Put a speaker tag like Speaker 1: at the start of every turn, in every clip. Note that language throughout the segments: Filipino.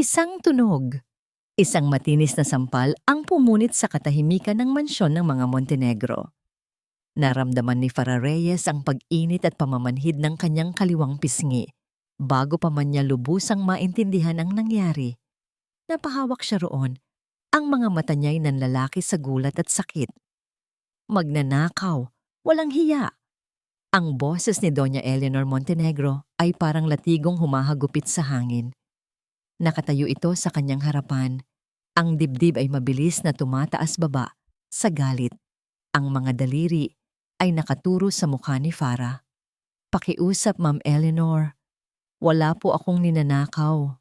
Speaker 1: Isang tunog, isang matinis na sampal ang pumunit sa katahimikan ng mansyon ng mga Montenegro. Naramdaman ni Farah Reyes ang pag-init at pamamanhid ng kanyang kaliwang pisngi bago pa man niya lubusang maintindihan ang nangyari. Napahawak siya roon, ang mga mata niya'y nanlalaki sa gulat at sakit. Magnanakaw, walang hiya. Ang boses ni Doña Eleanor Montenegro ay parang latigong humahagupit sa hangin. Nakatayo ito sa kanyang harapan. Ang dibdib ay mabilis na tumataas baba sa galit. Ang mga daliri ay nakaturo sa mukha ni Farah. "Pakiusap, Ma'am Eleanor. Wala po akong ninanakaw."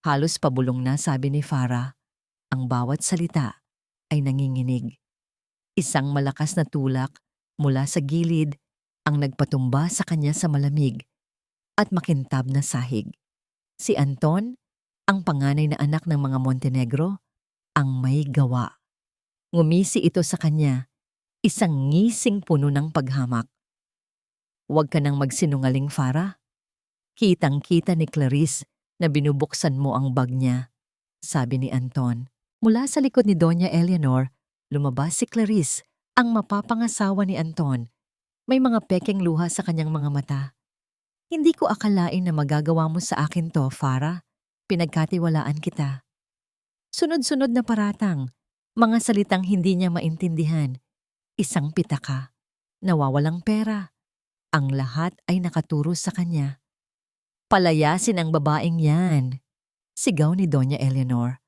Speaker 1: Halos pabulong na sabi ni Farah. Ang bawat salita ay nanginginig. Isang malakas na tulak mula sa gilid ang nagpatumba sa kanya sa malamig at makintab na sahig. Si Anton, ang panganay na anak ng mga Montenegro, ang may gawa. Ngumisi ito sa kanya, isang ngising puno ng paghamak. "Huwag ka nang magsinungaling, Farah. Kitang-kita ni Clarice na binubuksan mo ang bag niya," sabi ni Anton. Mula sa likod ni Doña Eleanor, lumabas si Clarice, ang mapapangasawa ni Anton. May mga pekeng luha sa kanyang mga mata. "Hindi ko akalain na magagawa mo sa akin to, Farah. Pinagkatiwalaan kita." Sunod-sunod na paratang, mga salitang hindi niya maintindihan. Isang pitaka, nawawalang pera. Ang lahat ay nakaturo sa kanya. "Palayasin ang babaeng yan," sigaw ni Doña Eleanor.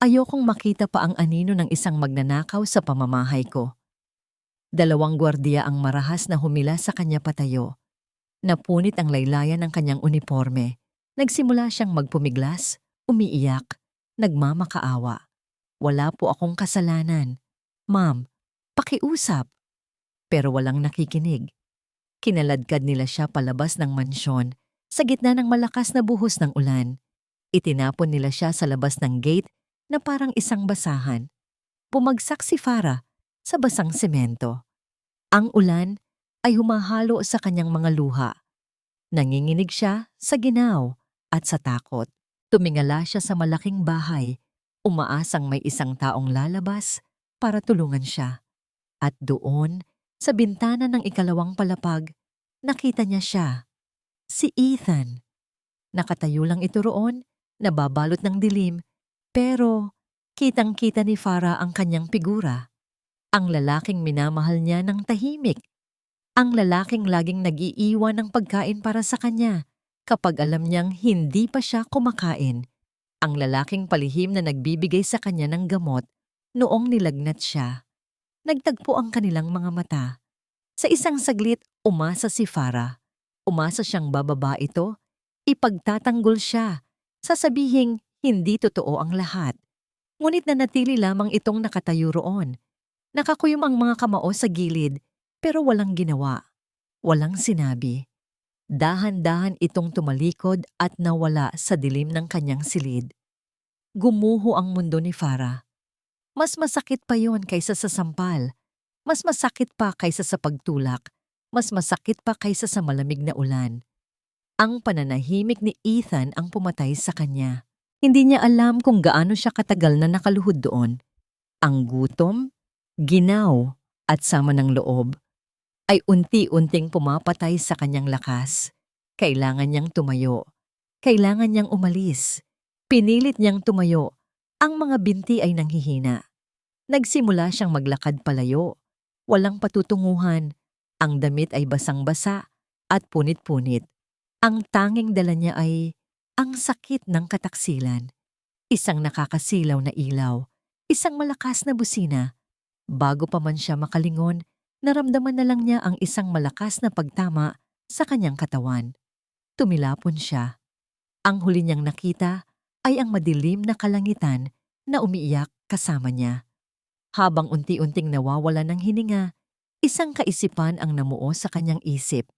Speaker 1: "Ayokong makita pa ang anino ng isang magnanakaw sa pamamahay ko." Dalawang gwardiya ang marahas na humila sa kanya patayo. Napunit ang laylayan ng kanyang uniforme. Nagsimula siyang magpumiglas, umiiyak, nagmamakaawa. "Wala po akong kasalanan. Ma'am, pakiusap." Pero walang nakikinig. Kinaladkad nila siya palabas ng mansyon sa gitna ng malakas na buhos ng ulan. Itinapon nila siya sa labas ng gate na parang isang basahan. Bumagsak si Farah sa basang semento. Ang ulan ay humahalo sa kanyang mga luha. Nanginginig siya sa ginaw at sa takot. Tumingala siya sa malaking bahay, umaasang may isang taong lalabas para tulungan siya. At doon, sa bintana ng ikalawang palapag, nakita niya siya. Si Ethan. Nakatayo lang ito roon, nababalot ng dilim, pero kitang-kita ni Farah ang kanyang figura. Ang lalaking minamahal niya ng tahimik. Ang lalaking laging nag-iiwan ng pagkain para sa kanya kapag alam niyang hindi pa siya kumakain. Ang lalaking palihim na nagbibigay sa kanya ng gamot noong nilagnat siya. Nagtagpo ang kanilang mga mata. Sa isang saglit, umasa si Farah. Umasa siyang bababa ito, ipagtatanggol siya, sasabihing hindi totoo ang lahat. Ngunit nanatili lamang itong nakatayo roon. Nakakuyom ang mga kamao sa gilid, pero walang ginawa. Walang sinabi. Dahan-dahan itong tumalikod at nawala sa dilim ng kanyang silid. Gumuho ang mundo ni Farah. Mas masakit pa yon kaysa sa sampal. Mas masakit pa kaysa sa pagtulak. Mas masakit pa kaysa sa malamig na ulan. Ang pananahimik ni Ethan ang pumatay sa kanya. Hindi niya alam kung gaano siya katagal na nakaluhod doon. Ang gutom, ginaw at sama ng loob ay unti-unting pumapatay sa kanyang lakas. Kailangan niyang tumayo. Kailangan niyang umalis. Pinilit niyang tumayo. Ang mga binti ay nanghihina. Nagsimula siyang maglakad palayo. Walang patutunguhan. Ang damit ay basang-basa at punit-punit. Ang tanging dala niya ay ang sakit ng kataksilan. Isang nakakasilaw na ilaw. Isang malakas na busina. Bago pa man siya makalingon, naramdaman na lang niya ang isang malakas na pagtama sa kanyang katawan. Tumilapon siya. Ang huli niyang nakita ay ang madilim na kalangitan na umiiyak kasama niya. Habang unti-unting nawawala ng hininga, isang kaisipan ang namuo sa kanyang isip.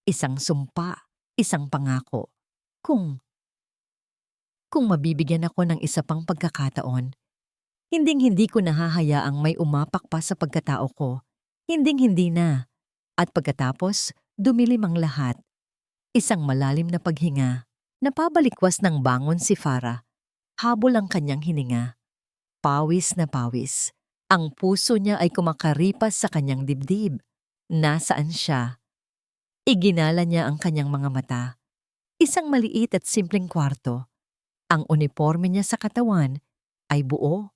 Speaker 1: Isang sumpa, isang pangako. Kung mabibigyan ako ng isa pang pagkakataon, hinding-hindi ko nahahayaang may umapak pa sa pagkatao ko. Hinding-hindi na. At pagkatapos, dumilim ang lahat. Isang malalim na paghinga. Napabalikwas ng bangon si Farah. Habol ang kanyang hininga. Pawis na pawis. Ang puso niya ay kumakaripas sa kanyang dibdib. Nasaan siya? Iginala niya ang kanyang mga mata. Isang maliit at simpleng kwarto. Ang uniforme niya sa katawan ay buo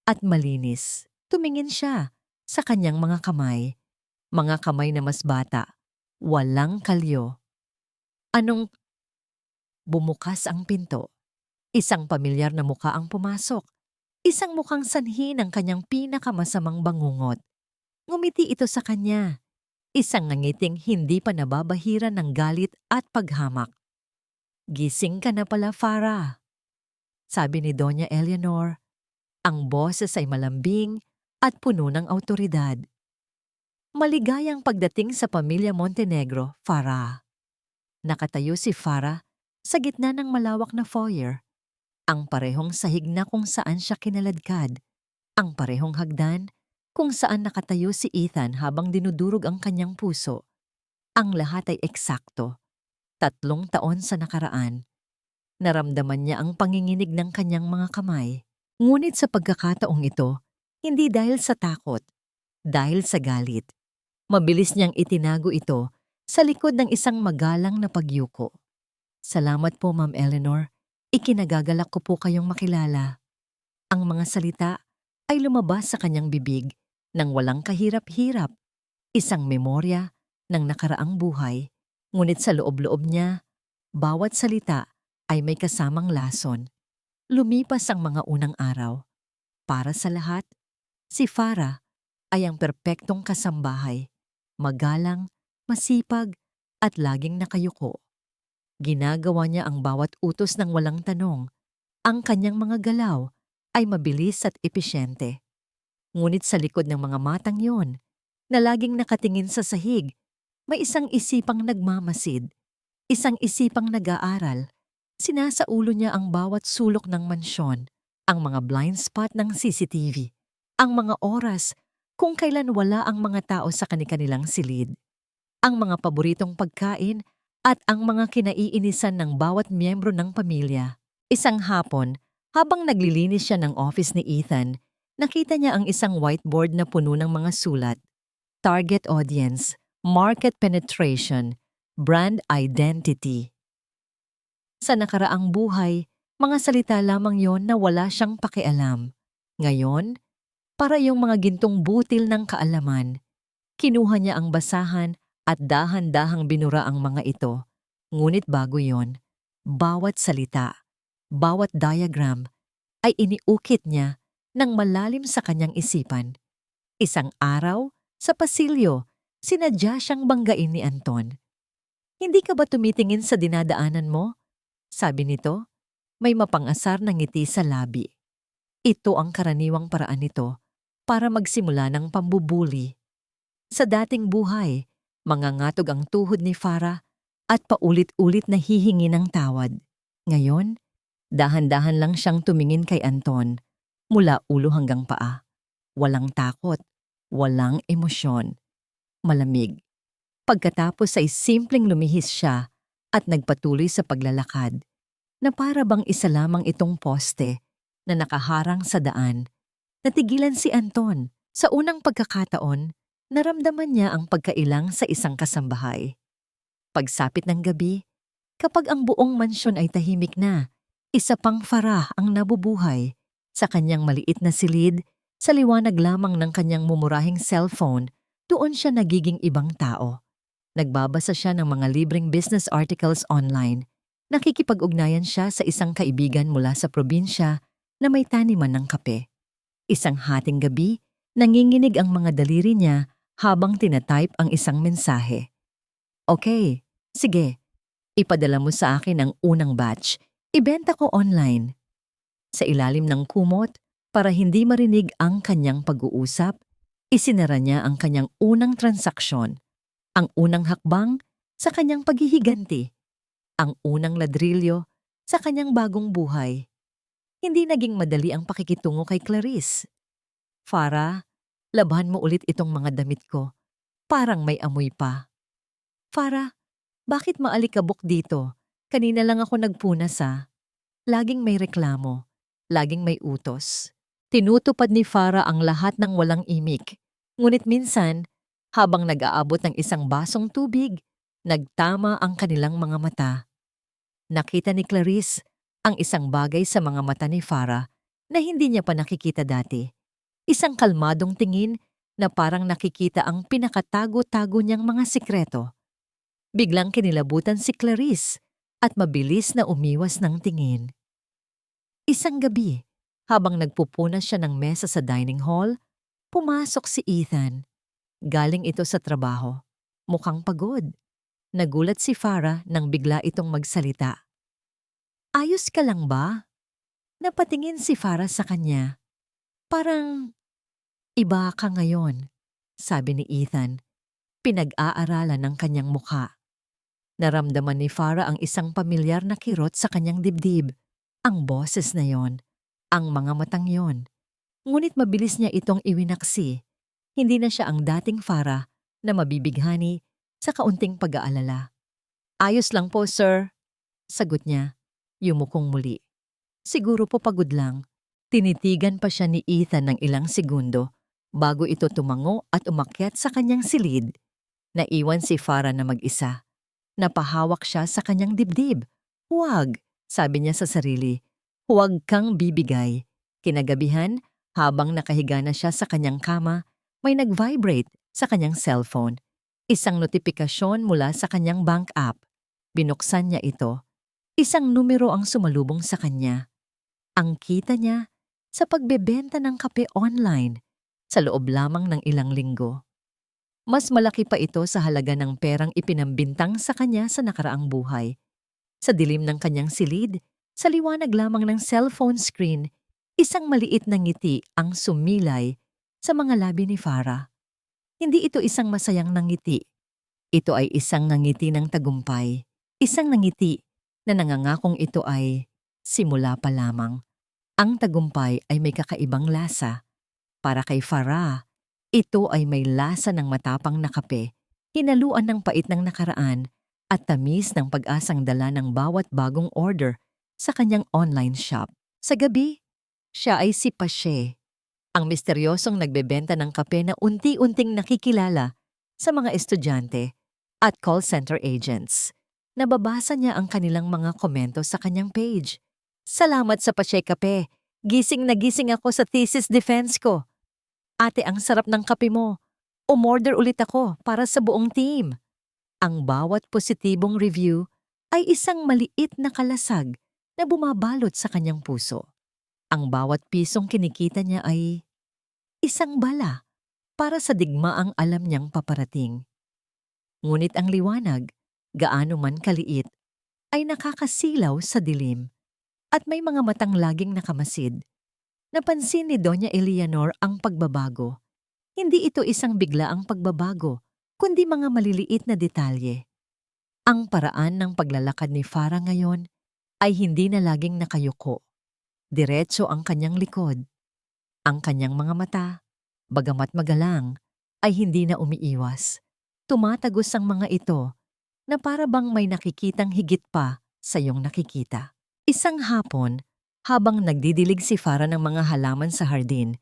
Speaker 1: at malinis. Tumingin siya sa kanyang mga kamay na mas bata, walang kalyo. Anong bumukas ang pinto? Isang pamilyar na muka ang pumasok. Isang mukhang sanhi ng kanyang pinakamasamang bangungot. Ngumiti ito sa kanya. Isang ngangiting hindi pa nababahiran ng galit at paghamak. Gising ka na pala, Farah, sabi ni Doña Eleanor. Ang boses ay malambing at puno ng awtoridad. Maligayang pagdating sa pamilya Montenegro, Farah. Nakatayo si Farah sa gitna ng malawak na foyer. Ang parehong sahig na kung saan siya kinaladkad. Ang parehong hagdan kung saan nakatayo si Ethan habang dinudurog ang kanyang puso. Ang lahat ay eksakto. 3 taon sa nakaraan. Naramdaman niya ang panginginig ng kanyang mga kamay. Ngunit sa pagkakataong ito, hindi dahil sa takot, dahil sa galit. Mabilis niyang itinago ito sa likod ng isang magalang na pagyuko. Salamat po, Ma'am Eleanor. Ikinagagalak ko po kayong makilala. Ang mga salita ay lumabas sa kanyang bibig nang walang kahirap-hirap. Isang memorya ng nakaraang buhay. Ngunit sa loob-loob niya, bawat salita ay may kasamang lason. Lumipas ang mga unang araw. Para sa lahat, si Farah ay ang perpektong kasambahay. Magalang, masipag, at laging nakayuko. Ginagawa niya ang bawat utos ng walang tanong. Ang kanyang mga galaw ay mabilis at epesyente. Ngunit sa likod ng mga matang yon, na laging nakatingin sa sahig, may isang isipang nagmamasid, isang isipang nag-aaral. Sinasaulo niya ang bawat sulok ng mansyon, ang mga blind spot ng CCTV, ang mga oras kung kailan wala ang mga tao sa kanilang silid, ang mga paboritong pagkain at ang mga kinaiinisan ng bawat miyembro ng pamilya. Isang hapon, habang naglilinis siya ng office ni Ethan, nakita niya ang isang whiteboard na puno ng mga sulat. Target audience, market penetration, brand identity. Sa nakaraang buhay, mga salita lamang yon na wala siyang pakialam. Ngayon, para yung mga gintong butil ng kaalaman, kinuha niya ang basahan at dahan-dahang binura ang mga ito. Ngunit bago yon, bawat salita, bawat diagram ay iniukit niya ng malalim sa kanyang isipan. Isang araw, sa pasilyo, sinadya siyang banggain ni Anton. Hindi ka ba tumitingin sa dinadaanan mo? Sabi nito, may mapangasar na ngiti sa labi. Ito ang karaniwang paraan nito para magsimula ng pambubuli. Sa dating buhay, mangangatog ang tuhod ni Farah at paulit-ulit na hihingi ng tawad. Ngayon, dahan-dahan lang siyang tumingin kay Anton, mula ulo hanggang paa. Walang takot, walang emosyon. Malamig. Pagkatapos ay simpleng lumihis siya at nagpatuloy sa paglalakad, na para bang isa lamang itong poste na nakaharang sa daan. Natigilan si Anton. Sa unang pagkakataon, naramdaman niya ang pagkailang sa isang kasambahay. Pagsapit ng gabi, kapag ang buong mansyon ay tahimik na, isa pang Farah ang nabubuhay. Sa kanyang maliit na silid, sa liwanag lamang ng kanyang mumurahing cellphone, doon siya nagiging ibang tao. Nagbabasa siya ng mga libreng business articles online. Nakikipag-ugnayan siya sa isang kaibigan mula sa probinsya na may taniman ng kape. Isang hating gabi, nanginginig ang mga daliri niya habang tinatype ang isang mensahe. Okay, sige. Ipadala mo sa akin ang unang batch. Ibenta ko online. Sa ilalim ng kumot, para hindi marinig ang kanyang pag-uusap, isinara niya ang kanyang unang transaksyon, ang unang hakbang sa kanyang paghihiganti, ang unang ladrilyo sa kanyang bagong buhay. Hindi naging madali ang pakikitungo kay Clarice. Farah, labhan mo ulit itong mga damit ko. Parang may amoy pa. Farah, bakit maalikabok dito? Kanina lang ako nagpunas. Laging may reklamo. laging may utos. Tinutupad ni Farah ang lahat ng walang imik. Ngunit minsan, habang nag-aabot ng isang basong tubig, nagtama ang kanilang mga mata. Nakita ni Clarice ang isang bagay sa mga mata ni Farah na hindi niya pa nakikita dati. Isang kalmadong tingin na parang nakikita ang pinakatago-tago niyang mga sikreto. Biglang kinilabutan si Clarice at mabilis na umiwas ng tingin. Isang gabi, habang nagpupunas siya ng mesa sa dining hall, pumasok si Ethan. Galing ito sa trabaho. Mukhang pagod. Nagulat si Farah nang bigla itong magsalita. Ayos ka lang ba? Napatingin si Farah sa kanya. Parang iba ka ngayon, sabi ni Ethan. Pinag-aaralan ng kanyang mukha. Naramdaman ni Farah ang isang pamilyar na kirot sa kanyang dibdib. Ang boses na yon, ang mga matang yon. Ngunit mabilis niya itong iwinaksi. Hindi na siya ang dating Farah na mabibighani sa kaunting pag-aalala. Ayos lang po, sir, sagot niya. Yumukong muli. Siguro po pagod lang. Tinitigan pa siya ni Ethan ng ilang segundo bago ito tumango at umakyat sa kanyang silid. Naiwan si Farah na mag-isa. Napahawak siya sa kanyang dibdib. Huwag, sabi niya sa sarili. Huwag kang bibigay. Kinagabihan, habang nakahiga na siya sa kanyang kama, may nag-vibrate sa kanyang cellphone. Isang notifikasyon mula sa kanyang bank app. Binuksan niya ito. Isang numero ang sumalubong sa kanya. Ang kita niya sa pagbebenta ng kape online sa loob lamang ng ilang linggo. Mas malaki pa ito sa halaga ng perang ipinambintang sa kanya sa nakaraang buhay. Sa dilim ng kanyang silid, sa liwanag lamang ng cellphone screen, isang maliit na ngiti ang sumilay sa mga labi ni Farah. Hindi ito isang masayang nangiti. Ito ay isang nangiti ng tagumpay. Isang nangiti na nangangakong ito ay simula pa lamang. Ang tagumpay ay may kakaibang lasa. Para kay Farah, ito ay may lasa ng matapang na kape, hinaluan ng pait ng nakaraan at tamis ng pag-asang dala ng bawat bagong order sa kanyang online shop. Sa gabi, siya ay si Pashe, ang misteryosong nagbebenta ng kape na unti-unting nakikilala sa mga estudyante at call center agents. Nababasa niya ang kanilang mga komento sa kanyang page. Salamat sa Pashe Kape. Gising na gising ako sa thesis defense ko. Ate, ang sarap ng kape mo. Umorder ulit ako para sa buong team. Ang bawat positibong review ay isang maliit na kalasag na bumabalot sa kanyang puso. Ang bawat pisong kinikita niya ay isang bala para sa digmaang alam niyang paparating. Ngunit ang liwanag, gaano man kaliit, ay nakakasilaw sa dilim at may mga matang laging nakamasid. Napansin ni Doña Eleanor ang pagbabago. Hindi ito isang biglaang pagbabago, kundi mga maliliit na detalye. Ang paraan ng paglalakad ni Farah ngayon ay hindi na laging nakayuko. Diretso ang kanyang likod. Ang kanyang mga mata, bagamat magalang, ay hindi na umiiwas. Tumatagos ang mga ito na para bang may nakikitang higit pa sa iyong nakikita. Isang hapon, habang nagdidilig si Farah ng mga halaman sa hardin,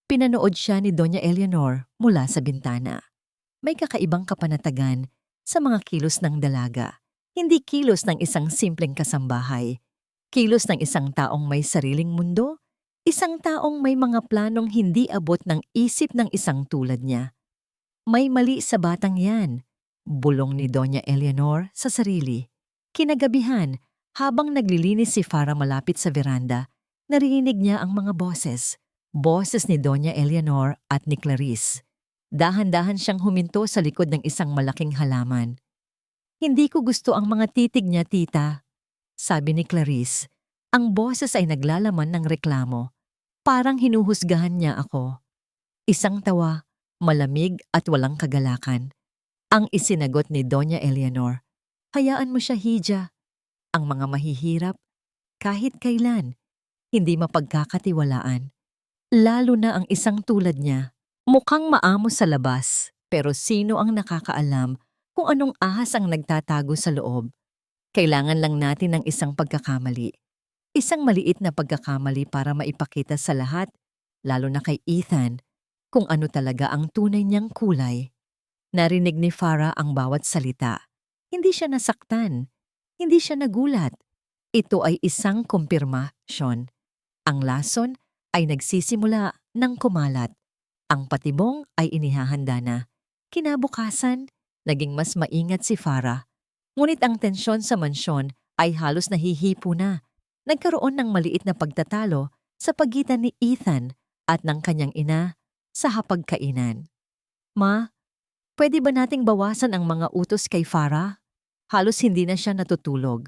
Speaker 1: pinanood siya ni Doña Eleanor mula sa bintana. May kakaibang kapanatagan sa mga kilos ng dalaga. Hindi kilos ng isang simpleng kasambahay. Kilos ng isang taong may sariling mundo, isang taong may mga planong hindi abot ng isip ng isang tulad niya. May mali sa batang yan, bulong ni Doña Eleanor sa sarili. Kinagabihan, habang naglilinis si Farah malapit sa veranda, narinig niya ang mga boses. Boses ni Doña Eleanor at ni Clarice. Dahan-dahan siyang huminto sa likod ng isang malaking halaman. Hindi ko gusto ang mga titig niya, tita, sabi ni Clarice. Ang boses ay naglalaman ng reklamo. Parang hinuhusgahan niya ako. Isang tawa, malamig at walang kagalakan. Ang isinagot ni Doña Eleanor. Hayaan mo siya, Hija. Ang mga mahihirap, kahit kailan, hindi mapagkakatiwalaan. Lalo na ang isang tulad niya. Mukhang maamo sa labas, pero sino ang nakakaalam kung anong ahas ang nagtatago sa loob? Kailangan lang natin ng isang pagkakamali. Isang maliit na pagkakamali para maipakita sa lahat, lalo na kay Ethan, kung ano talaga ang tunay niyang kulay. Narinig ni Farah ang bawat salita. Hindi siya nasaktan. Hindi siya nagulat. Ito ay isang kumpirmasyon. Ang lason ay nagsisimula ng kumalat. Ang patibong ay inihahanda na. Kinabukasan, naging mas maingat si Farah. Ngunit ang tensyon sa mansyon ay halos nahihipo na. Nagkaroon ng maliit na pagtatalo sa pagitan ni Ethan at ng kanyang ina sa hapagkainan. Ma, pwede ba nating bawasan ang mga utos kay Farah? Halos hindi na siya natutulog.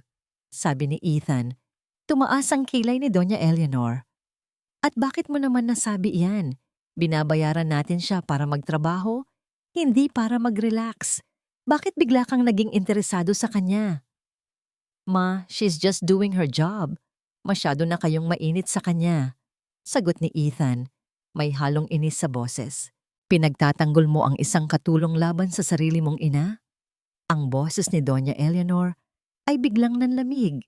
Speaker 1: Sabi ni Ethan. Tumaas ang kilay ni Doña Eleanor. At bakit mo naman nasabi iyan? Binabayaran natin siya para magtrabaho, hindi para mag-relax. Bakit bigla kang naging interesado sa kanya? Ma, she's just doing her job. Masyado na kayong mainit sa kanya. Sagot ni Ethan. May halong inis sa boses. Pinagtatanggol mo ang isang katulong laban sa sarili mong ina? Ang boses ni Doña Eleanor ay biglang nanlamig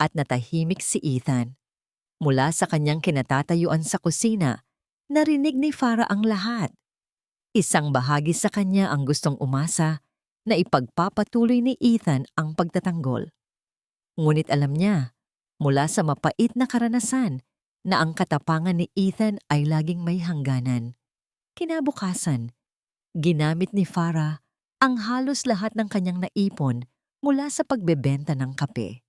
Speaker 1: at natahimik si Ethan. Mula sa kanyang kinatatayuan sa kusina, narinig ni Farah ang lahat. Isang bahagi sa kanya ang gustong umasa na ipagpapatuloy ni Ethan ang pagtatanggol. Ngunit alam niya, mula sa mapait na karanasan, na ang katapangan ni Ethan ay laging may hangganan. Kinabukasan, ginamit ni Farah ang halos lahat ng kanyang naipon mula sa pagbebenta ng kape.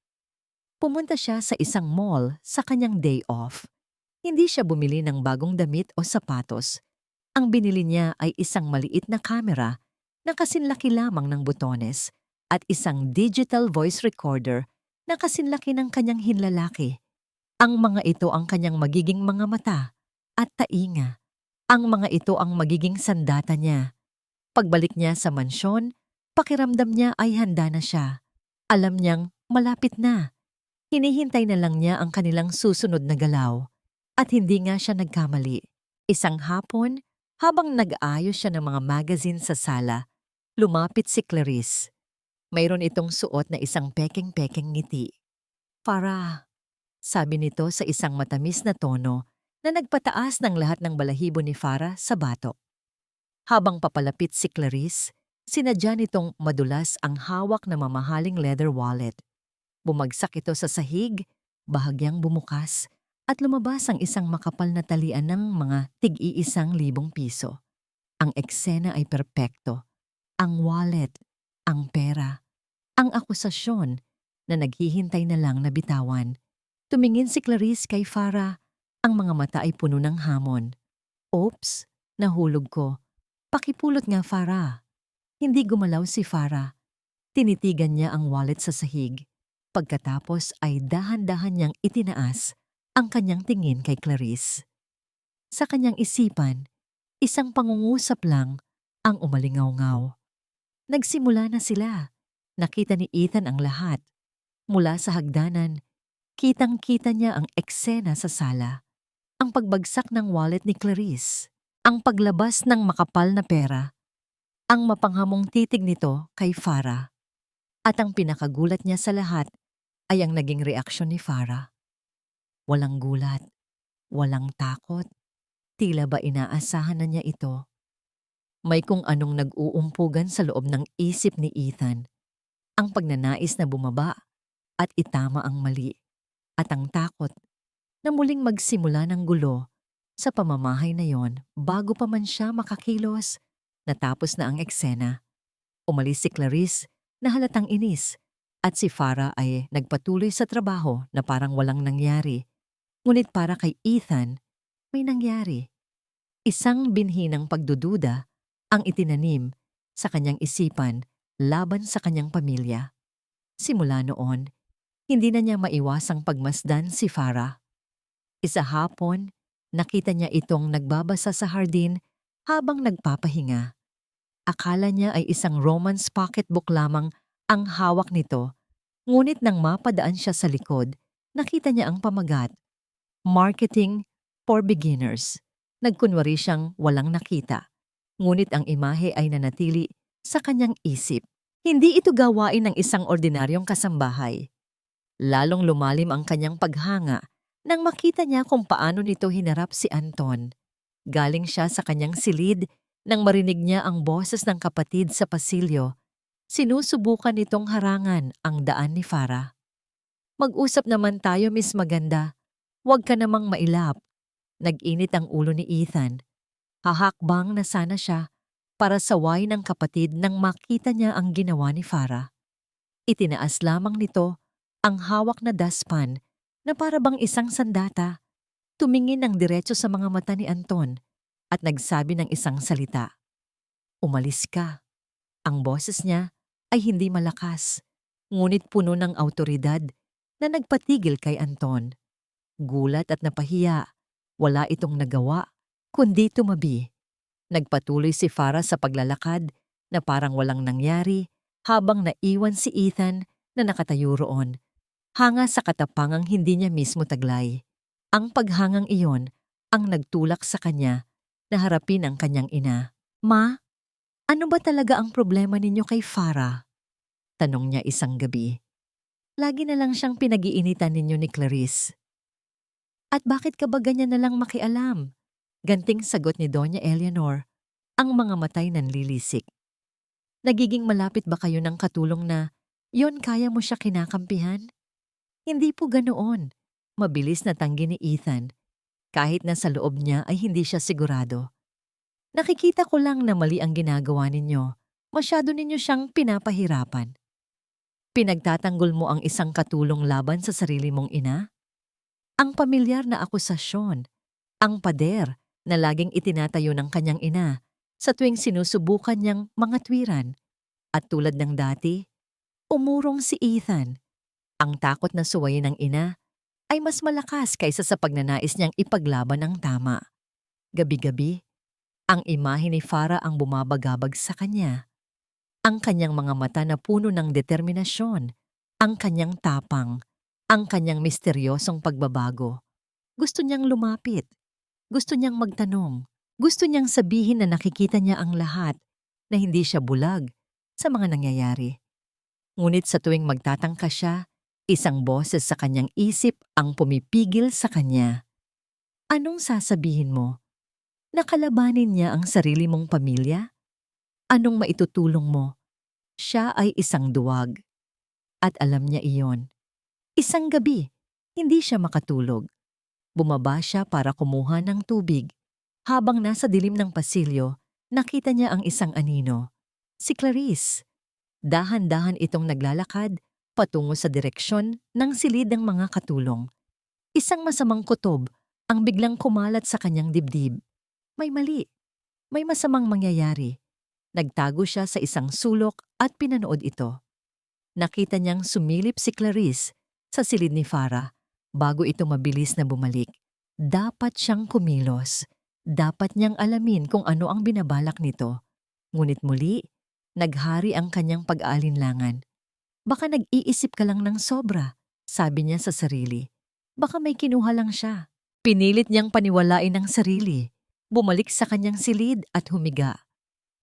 Speaker 1: Pumunta siya sa isang mall sa kanyang day off. Hindi siya bumili ng bagong damit o sapatos. Ang binili niya ay isang maliit na kamera na kasinlaki lamang ng butones at isang digital voice recorder na kasinlaki ng kanyang hinlalaki. Ang mga ito ang kanyang magiging mga mata at tainga. Ang mga ito ang magiging sandata niya. Pagbalik niya sa mansyon, pakiramdam niya ay handa na siya. Alam niyang malapit na. Hinihintay na lang niya ang kanilang susunod na galaw. At hindi nga siya nagkamali. Isang hapon, habang nag-aayos siya ng mga magazine sa sala, lumapit si Clarice. Mayroon itong suot na isang peking-peking ngiti. Farah, sabi nito sa isang matamis na tono na nagpataas ng lahat ng balahibo ni Farah sa batok. Habang papalapit si Clarice, sinadya nitong madulas ang hawak na mamahaling leather wallet. Bumagsak ito sa sahig, bahagyang bumukas, at lumabas ang isang makapal na talian ng mga tig-1,000 piso. Ang eksena ay perpekto. Ang wallet, ang pera, ang akusasyon na naghihintay na lang na bitawan. Tumingin si Clarice kay Farah, ang mga mata ay puno ng hamon. Oops, nahulog ko. Pakipulot nga, Farah. Hindi gumalaw si Farah. Tinitigan niya ang wallet sa sahig. Pagkatapos ay dahan-dahan niyang itinaas ang kanyang tingin kay Clarice. Sa kanyang isipan, isang pangungusap lang ang umalingaw-ngaw. Nagsimula na sila. Nakita ni Ethan ang lahat. Mula sa hagdanan, kitang-kita niya ang eksena sa sala. Ang pagbagsak ng wallet ni Clarice, ang paglabas ng makapal na pera, ang mapanghamong titig nito kay Farah. At ang pinakagulat niya sa lahat ay ang naging reaksyon ni Farah. Walang gulat, walang takot, tila ba inaasahan na niya ito. May kung anong nag-uumpugan sa loob ng isip ni Ethan. Ang pagnanais na bumaba at itama ang mali. At ang takot na muling magsimula ng gulo sa pamamahay na yon bago pa man siya makakilos. Natapos na ang eksena. Umalis si Clarice na halatang inis at si Farah ay nagpatuloy sa trabaho na parang walang nangyari. Ngunit para kay Ethan, may nangyari. Isang binhi ng pagdududa ang itinanim sa kanyang isipan laban sa kanyang pamilya. Simula noon, hindi na niya maiwasang pagmasdan si Farah. Isa hapon, nakita niya itong nagbabasa sa hardin habang nagpapahinga. Akala niya ay isang romance pocketbook lamang ang hawak nito, ngunit nang mapadaan siya sa likod, nakita niya ang pamagat. Marketing for Beginners. Nagkunwari siyang walang nakita, ngunit ang imahe ay nanatili sa kanyang isip. Hindi ito gawain ng isang ordinaryong kasambahay. Lalong lumalim ang kanyang paghanga nang makita niya kung paano nito hinarap si Anton. Galing siya sa kanyang silid nang marinig niya ang boses ng kapatid sa pasilyo. Sinusubukan nitong harangan ang daan ni Farah. "Mag-usap naman tayo, Miss Maganda. Huwag ka namang mailap." Nag-init ang ulo ni Ethan. Hahakbang na sana siya para saway ng kapatid nang makita niya ang ginawa ni Farah. Itinaas lamang nito ang hawak na daspan na para bang isang sandata. Tumingin ng diretso sa mga mata ni Anton at nagsabi ng isang salita. "Umalis ka." Ang boses niya ay hindi malakas, ngunit puno ng awtoridad na nagpatigil kay Anton. Gulat at napahiya, wala itong nagawa, kundi tumabi. Nagpatuloy si Farah sa paglalakad na parang walang nangyari habang naiwan si Ethan na nakatayo roon, hanga sa katapangang hindi niya mismo taglay. Ang paghangang iyon ang nagtulak sa kanya na harapin ang kanyang ina. "Ma, ano ba talaga ang problema ninyo kay Farah?" Tanong niya isang gabi. "Lagi na lang siyang pinag-iinitan ninyo ni Clarice." "At bakit ka ba ganyan na lang makialam?" Ganting sagot ni Doña Eleanor, ang mga matay nanlilisik. "Nagiging malapit ba kayo ng katulong na yon kaya mo siya kinakampihan?" "Hindi po ganoon." Mabilis na tanggi ni Ethan, kahit na sa loob niya ay hindi siya sigurado. "Nakikita ko lang na mali ang ginagawa ninyo. Masyado ninyo siyang pinapahirapan." "Pinagtatanggol mo ang isang katulong laban sa sarili mong ina?" Ang pamilyar na akusasyon, ang pader na laging itinatayo ng kanyang ina sa tuwing sinusubukan niyang mga tuwiran. At tulad ng dati, umurong si Ethan. Ang takot na suwayin ng ina ay mas malakas kaysa sa pagnanais niyang ipaglaban ang tama. Gabi-gabi, ang imahe ni Farah ang bumabagabag sa kanya. Ang kanyang mga mata na puno ng determinasyon, ang kanyang tapang, ang kanyang misteryosong pagbabago. Gusto niyang lumapit, gusto niyang magtanong, gusto niyang sabihin na nakikita niya ang lahat, na hindi siya bulag sa mga nangyayari. Ngunit sa tuwing magtatangka siya, isang boses sa kanyang isip ang pumipigil sa kanya. "Anong sasabihin mo? Nakalabanin niya ang sarili mong pamilya? Anong maitutulong mo? Siya ay isang duwag." At alam niya iyon. Isang gabi, hindi siya makatulog. Bumaba siya para kumuha ng tubig. Habang nasa dilim ng pasilyo, nakita niya ang isang anino. Si Clarice. Dahan-dahan itong naglalakad patungo sa direksyon ng silid ng mga katulong. Isang masamang kutob ang biglang kumalat sa kanyang dibdib. May mali. May masamang mangyayari. Nagtago siya sa isang sulok at pinanood ito. Nakita niyang sumilip si Clarice sa silid ni Farah bago ito mabilis na bumalik. Dapat siyang kumilos. Dapat niyang alamin kung ano ang binabalak nito. Ngunit muli, naghari ang kanyang pag-aalinlangan. "Baka nag-iisip ka lang ng sobra," sabi niya sa sarili. "Baka may kinuha lang siya." Pinilit niyang paniwalain ang sarili. Bumalik sa kanyang silid at humiga.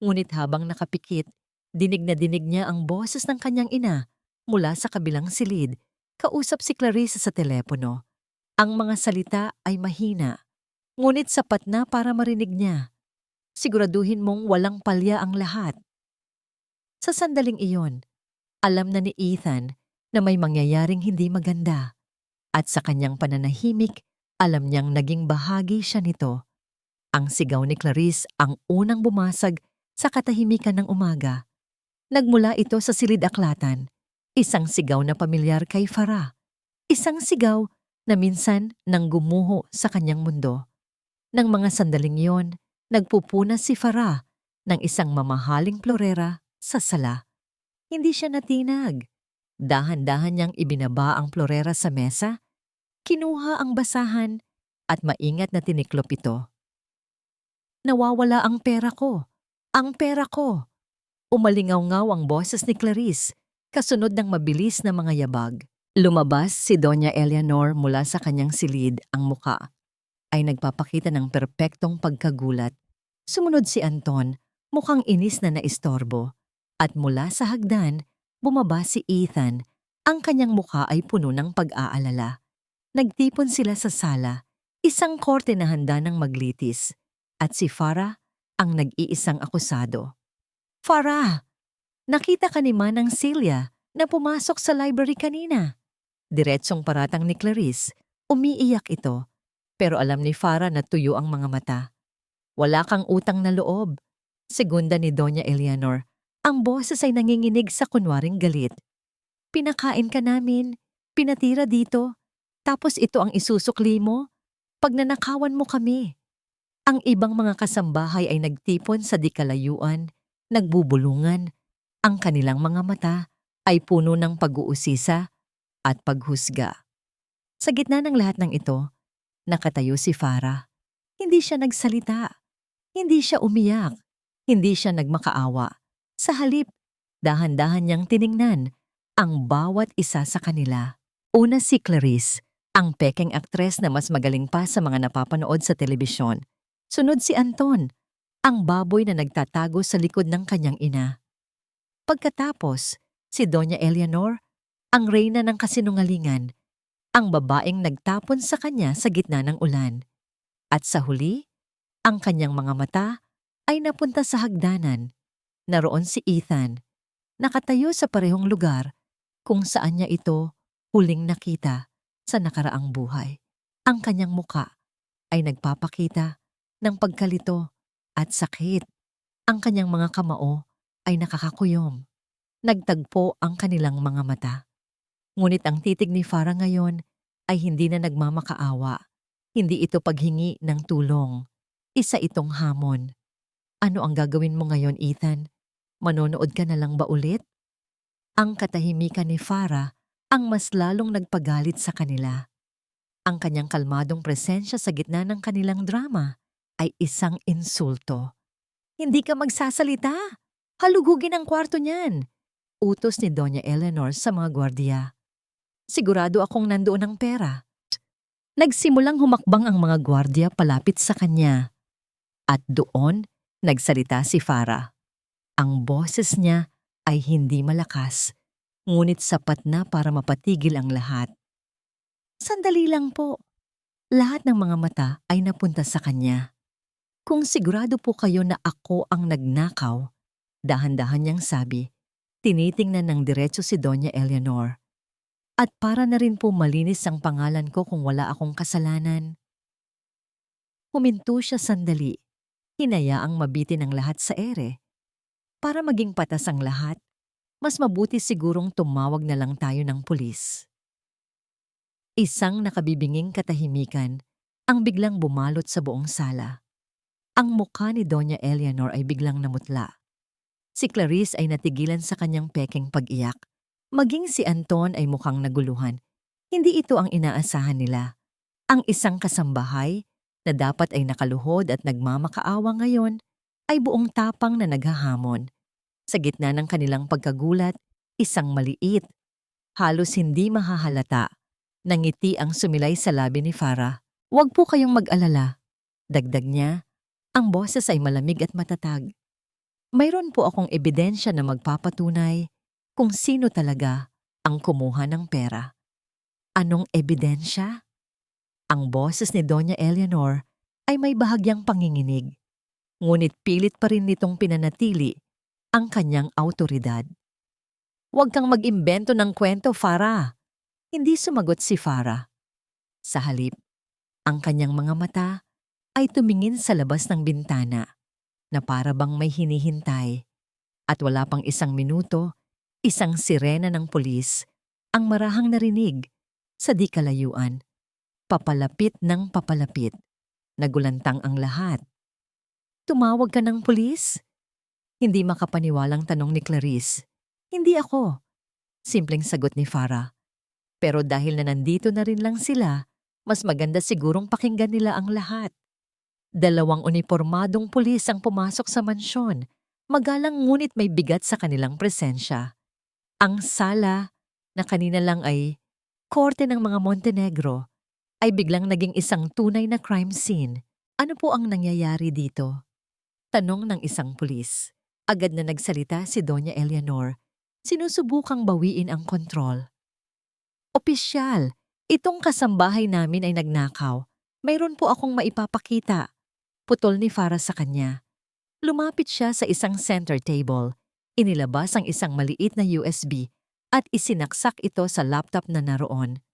Speaker 1: Ngunit habang nakapikit, dinig na dinig niya ang boses ng kanyang ina mula sa kabilang silid. Kausap si Clarice sa telepono. Ang mga salita ay mahina, ngunit sapat na para marinig niya. "Siguraduhin mong walang palya ang lahat." Sa sandaling iyon, alam na ni Ethan na may mangyayaring hindi maganda. At sa kanyang pananahimik, alam niyang naging bahagi siya nito. Ang sigaw ni Clarice ang unang bumasag sa katahimikan ng umaga. Nagmula ito sa silid-aklatan. Isang sigaw na pamilyar kay Farah. Isang sigaw na minsan nang gumuho sa kanyang mundo. Nang mga sandaling yon, nagpupunas si Farah ng isang mamahaling florera sa sala. Hindi siya natinag. Dahan-dahan niyang ibinaba ang florera sa mesa, kinuha ang basahan at maingat na tiniklop ito. "Nawawala ang pera ko! Ang pera ko!" Umalingaw-ngaw ang boses ni Clarice, kasunod ng mabilis na mga yabag. Lumabas si Doña Eleanor mula sa kanyang silid. Ang muka ay nagpapakita ng perpektong pagkagulat. Sumunod si Anton, mukhang inis na naistorbo. At mula sa hagdan, bumaba si Ethan, Ang kanyang mukha ay puno ng pag-aalala. Nagtipon sila sa sala, isang korte na handa ng maglitis, at si Farah ang nag-iisang akusado. Farah, nakita ka ni Manang Celia na pumasok sa library kanina. Diretsong paratang ni Clarice, umiiyak ito, pero alam ni Farah na tuyo ang mga mata. Wala kang utang na loob. Segunda ni Doña Eleanor, ang boses ay nanginginig sa kunwaring galit. Pinakain ka namin, pinatira dito, tapos ito ang isusukli mo? Pagnanakawan mo kami. Ang ibang mga kasambahay ay nagtipon sa di kalayuan, nagbubulungan. Ang kanilang mga mata ay puno ng pag-uusisa at paghusga. Sa gitna ng lahat ng ito, nakatayo si Farah. Hindi siya nagsalita. Hindi siya umiyak. Hindi siya nagmakaawa. Sa halip, dahan-dahan niyang tiningnan ang bawat isa sa kanila. Una si Clarice, ang pekeng aktres na mas magaling pa sa mga napapanood sa telebisyon. Sunod si Anton, ang baboy na nagtatago sa likod ng kanyang ina. Pagkatapos, si Doña Eleanor, ang reyna ng kasinungalingan, ang babaeng nagtapon sa kanya sa gitna ng ulan. At sa huli, ang kanyang mga mata ay napunta sa hagdanan. Naroon si Ethan, nakatayo sa parehong lugar kung saan niya ito huling nakita sa nakaraang buhay. Ang kanyang muka ay nagpapakita ng pagkalito at sakit. Ang kanyang mga kamao ay nakakakuyom. Nagtagpo ang kanilang mga mata. Ngunit ang titig ni Farah ngayon ay hindi na nagmamakaawa. Hindi ito paghingi ng tulong. Isa itong hamon. Ano ang gagawin mo ngayon, Ethan? Manonood ka na lang ba ulit? Ang katahimikan ni Farah ang mas lalong nagpagalit sa kanila. Ang kanyang kalmadong presensya sa gitna ng kanilang drama ay isang insulto. Hindi ka magsasalita. Halugugin ang kwarto niyan. Utos ni Doña Eleanor sa mga gwardiya. Sigurado akong nandoon ang pera. Nagsimulang humakbang ang mga gwardiya palapit sa kanya. At doon, nagsalita si Farah. Ang boses niya ay hindi malakas, ngunit sapat na para mapatigil ang lahat. Sandali lang po. Lahat ng mga mata ay napunta sa kanya. Kung sigurado po kayo na ako ang nagnakaw, dahan-dahan niyang sabi, tinitingnan ng diretso si Doña Eleanor. At para na rin po malinis ang pangalan ko kung wala akong kasalanan. Huminto siya sandali. Hinayaang mabitin ang lahat sa ere. Para maging patas ang lahat, mas mabuti sigurong tumawag na lang tayo ng pulis. Isang nakabibinging katahimikan ang biglang bumalot sa buong sala. Ang mukha ni Doña Eleanor ay biglang namutla. Si Clarice ay natigilan sa kanyang pekeng pag-iyak. Maging si Anton ay mukhang naguluhan. Hindi ito ang inaasahan nila. Ang isang kasambahay na dapat ay nakaluhod at nagmamakaawa ngayon ay buong tapang na naghahamon. Sa gitna ng kanilang pagkagulat, isang maliit, halos hindi mahahalata, na ngiti ang sumilay sa labi ni Farah. Huwag po kayong mag-alala. Dagdag niya, ang boses ay malamig at matatag. Mayroon po akong ebidensya na magpapatunay kung sino talaga ang kumuha ng pera. Anong ebidensya? Ang boses ni Doña Eleanor ay may bahagyang panginginig, ngunit pilit pa rin nitong pinanatili ang kanyang awtoridad. Huwag kang mag-imbento ng kwento, Farah. Hindi sumagot si Farah. Sa halip, ang kanyang mga mata ay tumingin sa labas ng bintana na para bang may hinihintay. At wala pang isang minuto, isang sirena ng pulis ang marahang narinig sa di kalayuan. Papalapit ng papalapit. Nagulantang ang lahat. Tumawag ka ng pulis? Hindi makapaniwalang tanong ni Clarice. Hindi ako. Simpleng sagot ni Farah. Pero dahil na nandito na rin lang sila, mas maganda sigurong pakinggan nila ang lahat. 2 unipormadong pulis ang pumasok sa mansyon. Magalang ngunit may bigat sa kanilang presensya. Ang sala na kanina lang ay korte ng mga Montenegro ay biglang naging isang tunay na crime scene. Ano po ang nangyayari dito? Tanong ng isang pulis. Agad na nagsalita si Doña Eleanor. Sinusubukang bawiin ang kontrol. Opisyal, itong kasambahay namin ay nagnakaw. Mayroon po akong maipapakita. Putol ni Farah sa kanya. Lumapit siya sa isang center table. Inilabas ang isang maliit na USB at isinaksak ito sa laptop na naroon.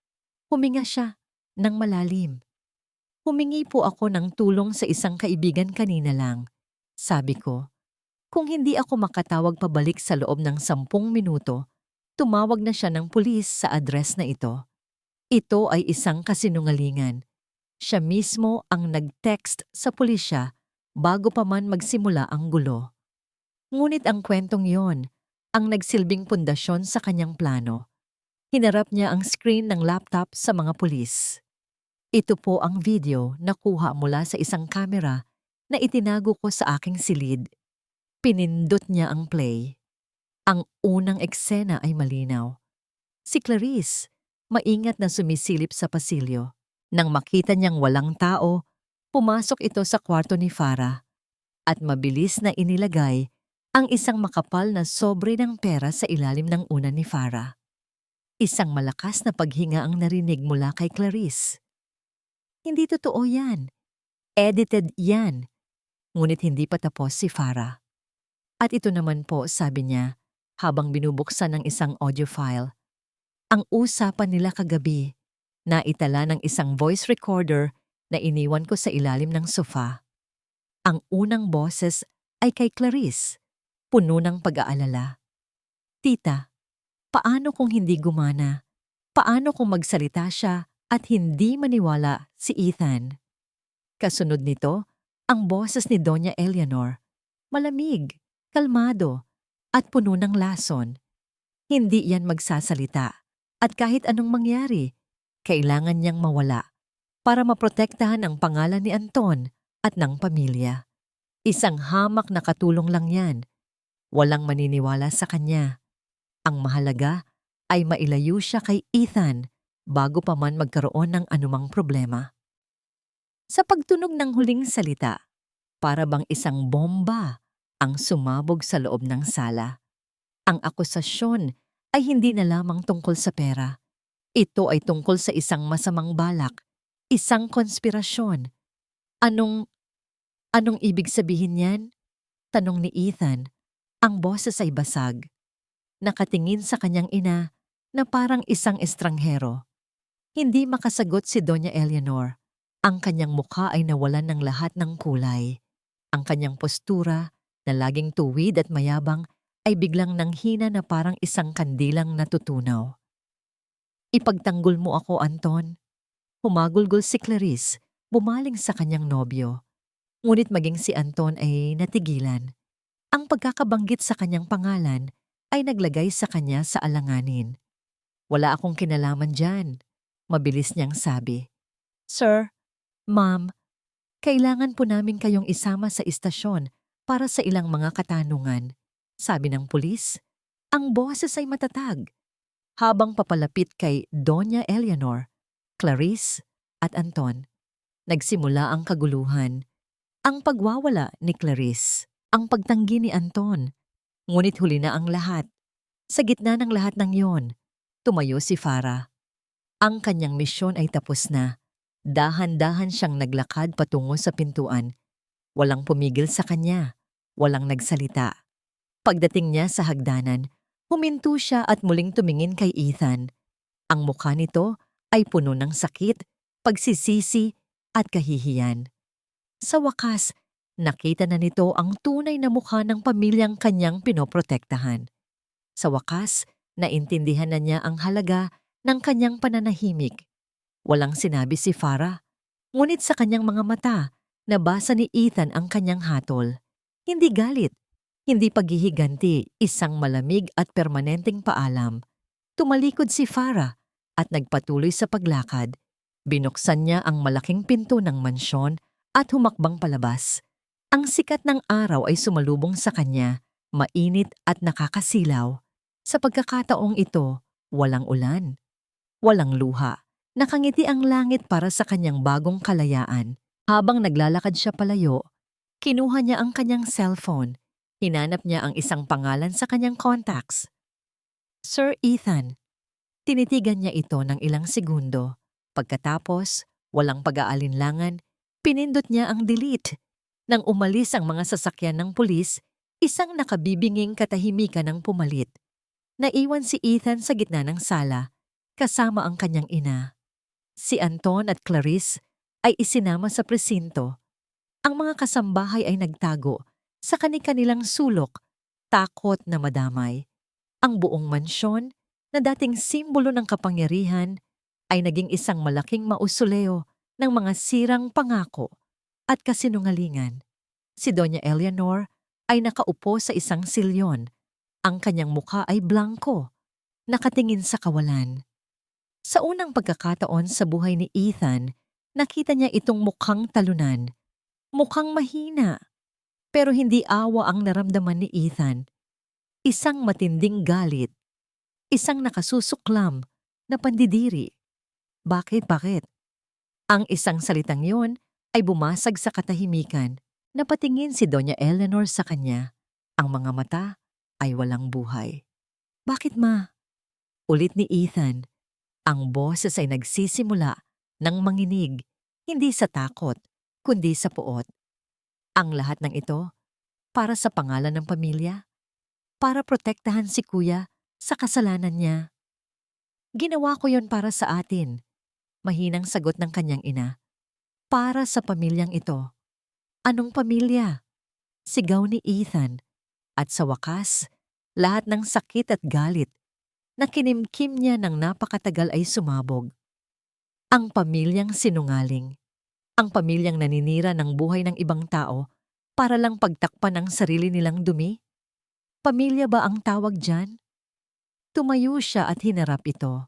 Speaker 1: Huminga siya ng malalim. Humingi po ako ng tulong sa isang kaibigan kanina lang. Sabi ko, kung hindi ako makatawag pabalik sa loob ng 10 minuto, tumawag na siya ng pulis sa address na ito. Ito ay isang kasinungalingan. Siya mismo ang nag-text sa pulisya bago pa man magsimula ang gulo. Ngunit ang kwentong yon ang nagsilbing pundasyon sa kanyang plano. Hinarap niya ang screen ng laptop sa mga pulis. Ito po ang video na kuha mula sa isang kamera na itinago ko sa aking silid. Pinindot niya ang play. Ang unang eksena ay malinaw. Si Clarice, maingat na sumisilip sa pasilyo. Nang makita niyang walang tao, pumasok ito sa kwarto ni Farah at mabilis na inilagay ang isang makapal na sobre ng pera sa ilalim ng unan ni Farah. Isang malakas na paghinga ang narinig mula kay Clarice. Hindi totoo yan. Edited yan. Ngunit hindi pa tapos si Farah. At ito naman po, sabi niya, habang binubuksan ng isang audio file. Ang usapan nila kagabi, na itala ng isang voice recorder na iniwan ko sa ilalim ng sofa. Ang unang boses ay kay Clarice, puno ng pag-aalala. Tita, paano kung hindi gumana? Paano kung magsalita siya at hindi maniwala si Ethan? Kasunod nito, ang boses ni Doña Eleanor, malamig, kalmado, at puno ng lason. Hindi yan magsasalita at kahit anong mangyari, kailangan niyang mawala para maprotektahan ang pangalan ni Anton at ng pamilya. Isang hamak na katulong lang yan. Walang maniniwala sa kanya. Ang mahalaga ay mailayo siya kay Ethan bago pa man magkaroon ng anumang problema. Sa pagtunog ng huling salita, para bang isang bomba ang sumabog sa loob ng sala. Ang akusasyon ay hindi na lamang tungkol sa pera. Ito ay tungkol sa isang masamang balak, isang konspirasyon. Anong ibig sabihin niyan? Tanong ni Ethan. Ang boses ay basag. Nakatingin sa kanyang ina na parang isang estranghero. Hindi makasagot si Doña Eleanor. Ang kanyang mukha ay nawalan ng lahat ng kulay. Ang kanyang postura, na laging tuwid at mayabang, ay biglang nanghina na parang isang kandilang natutunaw. Ipagtanggol mo ako, Anton. Humagulgol si Clarice, bumaling sa kanyang nobyo. Ngunit maging si Anton ay natigilan. Ang pagkakabanggit sa kanyang pangalan ay naglagay sa kanya sa alanganin. Wala akong kinalaman dyan, mabilis niyang sabi. Sir, Ma'am, kailangan po namin kayong isama sa istasyon para sa ilang mga katanungan. Sabi ng pulis, ang boses ay matatag. Habang papalapit kay Doña Eleanor, Clarice at Anton, nagsimula ang kaguluhan. Ang pagwawala ni Clarice, ang pagtanggi ni Anton. Ngunit huli na ang lahat. Sa gitna ng lahat ng yon, tumayo si Farah. Ang kanyang misyon ay tapos na. Dahan-dahan siyang naglakad patungo sa pintuan. Walang pumigil sa kanya. Walang nagsalita. Pagdating niya sa hagdanan, huminto siya at muling tumingin kay Ethan. Ang mukha nito ay puno ng sakit, pagsisisi at kahihiyan. Sa wakas, nakita na nito ang tunay na mukha ng pamilyang kanyang pinoprotektahan. Sa wakas, naintindihan na niya ang halaga ng kanyang pananahimik. Walang sinabi si Farah, ngunit sa kanyang mga mata, nabasa ni Ethan ang kanyang hatol. Hindi galit. Hindi paghihiganti, isang malamig at permanenteng paalam. Tumalikod si Farah at nagpatuloy sa paglakad. Binuksan niya ang malaking pinto ng mansyon at humakbang palabas. Ang sikat ng araw ay sumalubong sa kanya, mainit at nakakasilaw. Sa pagkakataong ito, walang ulan, walang luha. Nakangiti ang langit para sa kanyang bagong kalayaan. Habang naglalakad siya palayo, kinuha niya ang kanyang cellphone. Hinanap niya ang isang pangalan sa kanyang contacts. Sir Ethan. Tinitigan niya ito ng ilang segundo. Pagkatapos, walang pag-aalinlangan, pinindot niya ang delete. Nang umalis ang mga sasakyan ng pulis, isang nakabibinging katahimikan ang pumalit. Naiwan si Ethan sa gitna ng sala, kasama ang kanyang ina. Si Anton at Clarice ay isinama sa presinto. Ang mga kasambahay ay nagtago sa kani-kanilang sulok, takot na madamay. Ang buong mansyon, na dating simbolo ng kapangyarihan, ay naging isang malaking mausoleo ng mga sirang pangako at kasinungalingan. Si Doña Eleanor ay nakaupo sa isang silyon. Ang kanyang mukha ay blanko, nakatingin sa kawalan. Sa unang pagkakataon sa buhay ni Ethan, nakita niya itong mukhang talunan, mukhang mahina. Pero hindi awa ang naramdaman ni Ethan. Isang matinding galit, isang nakasusuklam na pandidiri. Bakit? Ang isang salitang yon ay bumasag sa katahimikan. Napatingin si Doña Eleanor sa kanya. Ang mga mata ay walang buhay. Bakit, ma? Ulit ni Ethan. Ang boses ay nagsisimula ng manginig, hindi sa takot, kundi sa puot. Ang lahat ng ito para sa pangalan ng pamilya, para protektahan si kuya sa kasalanan niya. Ginawa ko yon para sa atin, mahinang sagot ng kanyang ina. Para sa pamilyang ito. Anong pamilya? Sigaw ni Ethan. At sa wakas, lahat ng sakit at galit na kinimkim niya ng napakatagal ay sumabog. Ang pamilyang sinungaling. Ang pamilyang naninira ng buhay ng ibang tao para lang pagtakpan ang sarili nilang dumi? Pamilya ba ang tawag dyan? Tumayo siya at hinarap ito.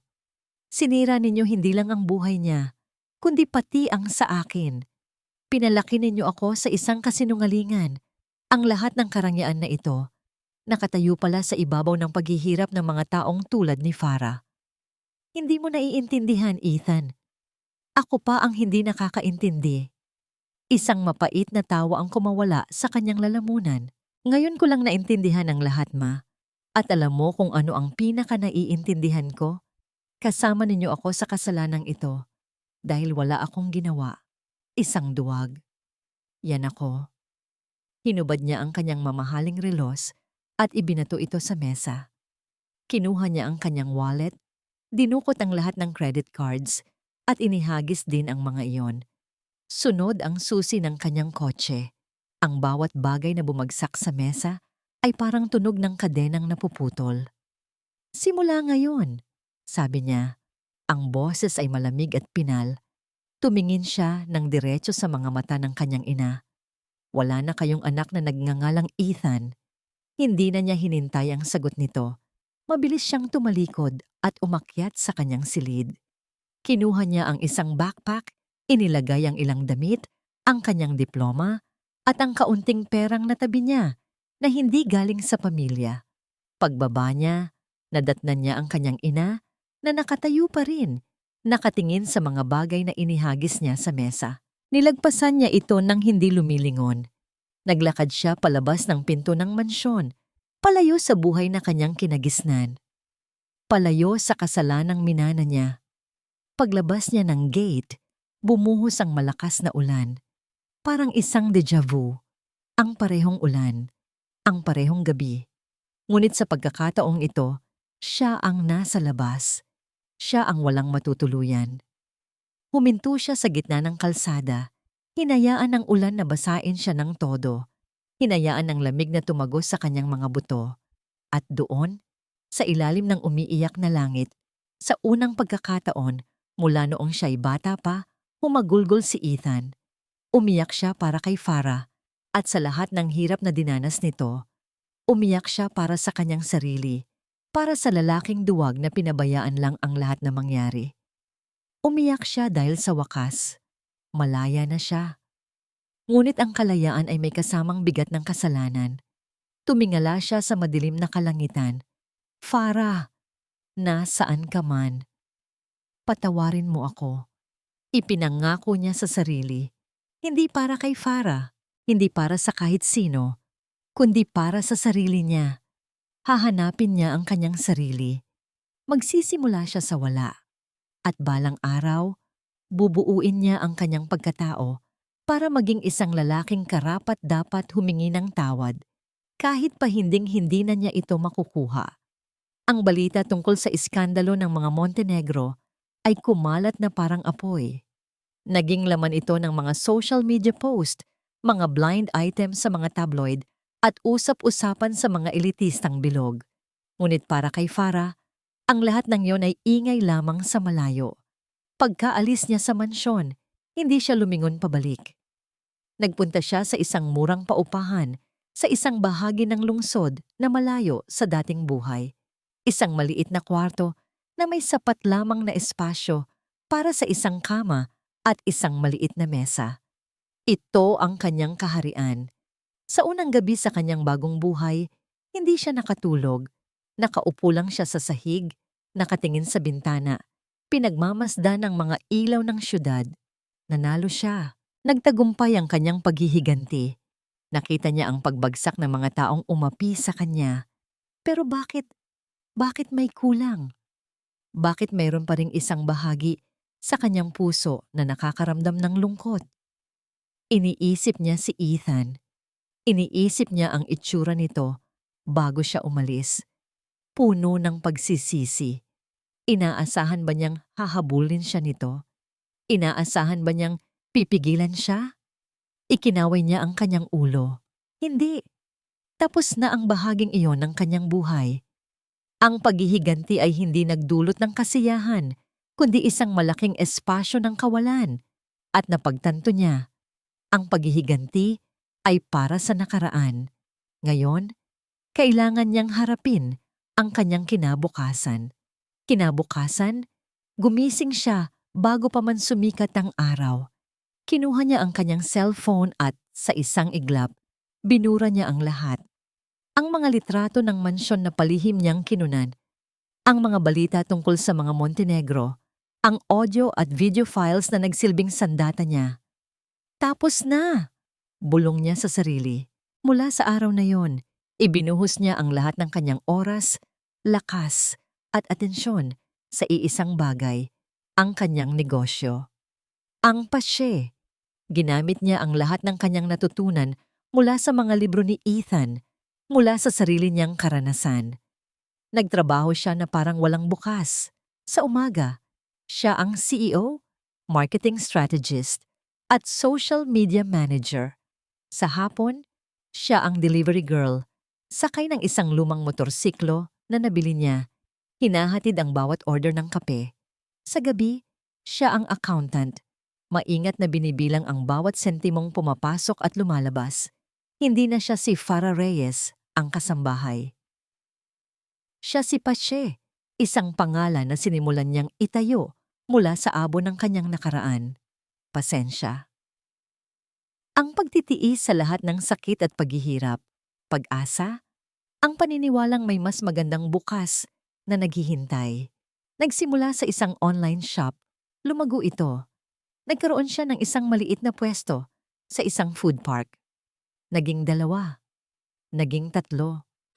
Speaker 1: Sinira ninyo hindi lang ang buhay niya, kundi pati ang sa akin. Pinalaki ninyo ako sa isang kasinungalingan. Ang lahat ng karangyaan na ito, nakatayo pala sa ibabaw ng paghihirap ng mga taong tulad ni Farah. Hindi mo naiintindihan, Ethan. Ako pa ang hindi nakakaintindi. Isang mapait na tawa ang kumawala sa kanyang lalamunan. Ngayon ko lang naintindihan ang lahat, ma. At alam mo kung ano ang pinaka naiintindihan ko? Kasama ninyo ako sa kasalanang ito dahil wala akong ginawa. Isang duwag. Yan ako. Hinubad niya ang kanyang mamahaling relos at ibinato ito sa mesa. Kinuha niya ang kanyang wallet, dinukot ang lahat ng credit cards at inihagis din ang mga iyon. Sunod ang susi ng kanyang kotse. Ang bawat bagay na bumagsak sa mesa ay parang tunog ng kadenang napuputol. Simula ngayon, sabi niya. Ang boses ay malamig at pinal. Tumingin siya ng diretso sa mga mata ng kanyang ina. Wala na kayong anak na nagngangalang Ethan. Hindi na niya hinintay ang sagot nito. Mabilis siyang tumalikod at umakyat sa kanyang silid. Kinuha niya ang isang backpack, inilagay ang ilang damit, ang kanyang diploma, at ang kaunting perang natabi niya na hindi galing sa pamilya. Pagbaba niya, nadatnan niya ang kanyang ina na nakatayo pa rin, nakatingin sa mga bagay na inihagis niya sa mesa. Nilagpasan niya ito nang hindi lumilingon. Naglakad siya palabas ng pinto ng mansyon, palayo sa buhay na kanyang kinagisnan. Palayo sa kasalanang minana niya. Paglabas niya ng gate, bumuhos ang malakas na ulan. Parang isang déjà vu. Ang parehong ulan, ang parehong gabi. Ngunit sa pagkakataong ito, siya ang nasa labas. Siya ang walang matutuluyan. Huminto siya sa gitna ng kalsada. Hinayaan ng ulan na basain siya ng todo. Hinayaan ng lamig na tumagos sa kanyang mga buto. At doon, sa ilalim ng umiiyak na langit, sa unang pagkakataon, mula noong siya'y bata pa, humagulgol si Ethan. Umiyak siya para kay Farah. At sa lahat ng hirap na dinanas nito, umiyak siya para sa kanyang sarili. Para sa lalaking duwag na pinabayaan lang ang lahat na mangyari. Umiyak siya dahil sa wakas, malaya na siya. Ngunit ang kalayaan ay may kasamang bigat ng kasalanan. Tumingala siya sa madilim na kalangitan. Farah, nasaan ka man? Patawarin mo ako. Ipinangako niya sa sarili. Hindi para kay Farah, hindi para sa kahit sino, kundi para sa sarili niya. Hahanapin niya ang kanyang sarili. Magsisimula siya sa wala at balang araw, bubuuin niya ang kanyang pagkatao para maging isang lalaking karapat-dapat humingi ng tawad kahit pa hinding-hindi na niya ito makukuha. Ang balita tungkol sa iskandalo ng mga Montenegro ay kumalat na parang apoy. Naging laman ito ng mga social media post, mga blind items sa mga tabloid at usap-usapan sa mga elitistang bilog. Ngunit para kay Farah, ang lahat ng yon ay ingay lamang sa malayo. Pagkaalis niya sa mansyon, hindi siya lumingon pabalik. Nagpunta siya sa isang murang paupahan sa isang bahagi ng lungsod na malayo sa dating buhay. Isang maliit na kwarto na may sapat lamang na espasyo para sa isang kama at isang maliit na mesa. Ito ang kanyang kaharian. Sa unang gabi sa kanyang bagong buhay, hindi siya nakatulog. Nakaupo lang siya sa sahig, nakatingin sa bintana, pinagmamasdan ng mga ilaw ng syudad. Nanalo siya. Nagtagumpay ang kanyang paghihiganti. Nakita niya ang pagbagsak ng mga taong umapi sa kanya. Pero bakit may kulang? Bakit mayroon pa ring isang bahagi sa kanyang puso na nakakaramdam ng lungkot? Iniisip niya si Ethan. Iniisip niya ang itsura nito bago siya umalis. Puno ng pagsisisi. Inaasahan ba niyang hahabulin siya nito? Inaasahan ba niyang pipigilan siya? Ikinaway niya ang kanyang ulo. Hindi. Tapos na ang bahaging iyon ng kanyang buhay. Ang paghihiganti ay hindi nagdulot ng kasiyahan, kundi isang malaking espasyo ng kawalan. At napagtanto niya, ang paghihiganti ay para sa nakaraan. Ngayon, kailangan niyang harapin ang kanyang kinabukasan. Kinabukasan, gumising siya bago pa man sumikat ang araw. Kinuha niya ang kanyang cellphone at sa isang iglap, binura niya ang lahat. Ang mga litrato ng mansyon na palihim niyang kinunan, ang mga balita tungkol sa mga Montenegro, ang audio at video files na nagsilbing sandata niya. Tapos na! Bulong niya sa sarili. Mula sa araw na yon, ibinuhos niya ang lahat ng kanyang oras, lakas at atensyon sa iisang bagay, ang kanyang negosyo. Ang pasye. Ginamit niya ang lahat ng kanyang natutunan mula sa mga libro ni Ethan, mula sa sarili niyang karanasan. Nagtrabaho siya na parang walang bukas. Sa umaga, siya ang CEO, marketing strategist, at social media manager. Sa hapon, siya ang delivery girl, sakay ng isang lumang motorsiklo na nabili niya. Hinahatid ang bawat order ng kape. Sa gabi, siya ang accountant. Maingat na binibilang ang bawat sentimong pumapasok at lumalabas. Hindi na siya si Farah Reyes, ang kasambahay. Siya si Pache, isang pangalan na sinimulan niyang itayo mula sa abo ng kanyang nakaraan. Pasensya. Ang pagtitiis sa lahat ng sakit at paghihirap, pag-asa, ang paniniwalang may mas magandang bukas na naghihintay. Nagsimula sa isang online shop, lumago ito. Nagkaroon siya ng isang maliit na pwesto sa isang food park. Naging 2, naging 3.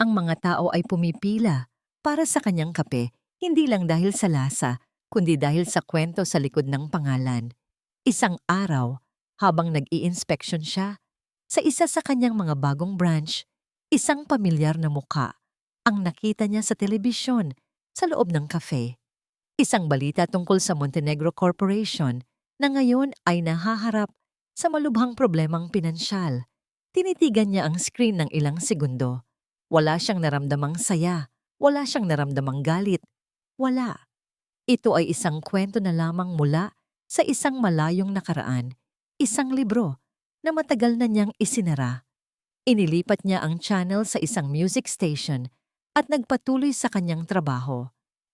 Speaker 1: Ang mga tao ay pumipila para sa kanyang kape, hindi lang dahil sa lasa, kundi dahil sa kwento sa likod ng pangalan. Isang araw, habang nag-i-inspection siya, sa isa sa kanyang mga bagong branch, isang pamilyar na muka ang nakita niya sa telebisyon sa loob ng cafe. Isang balita tungkol sa Montenegro Corporation na ngayon ay nahaharap sa malubhang problemang pinansyal. Tinitigan niya ang screen ng ilang segundo. Wala siyang naramdamang saya, wala siyang naramdamang galit. Wala. Ito ay isang kwento na lamang mula sa isang malayong nakaraan, isang libro na matagal na niyang isinara. Inilipat niya ang channel sa isang music station at nagpatuloy sa kanyang trabaho.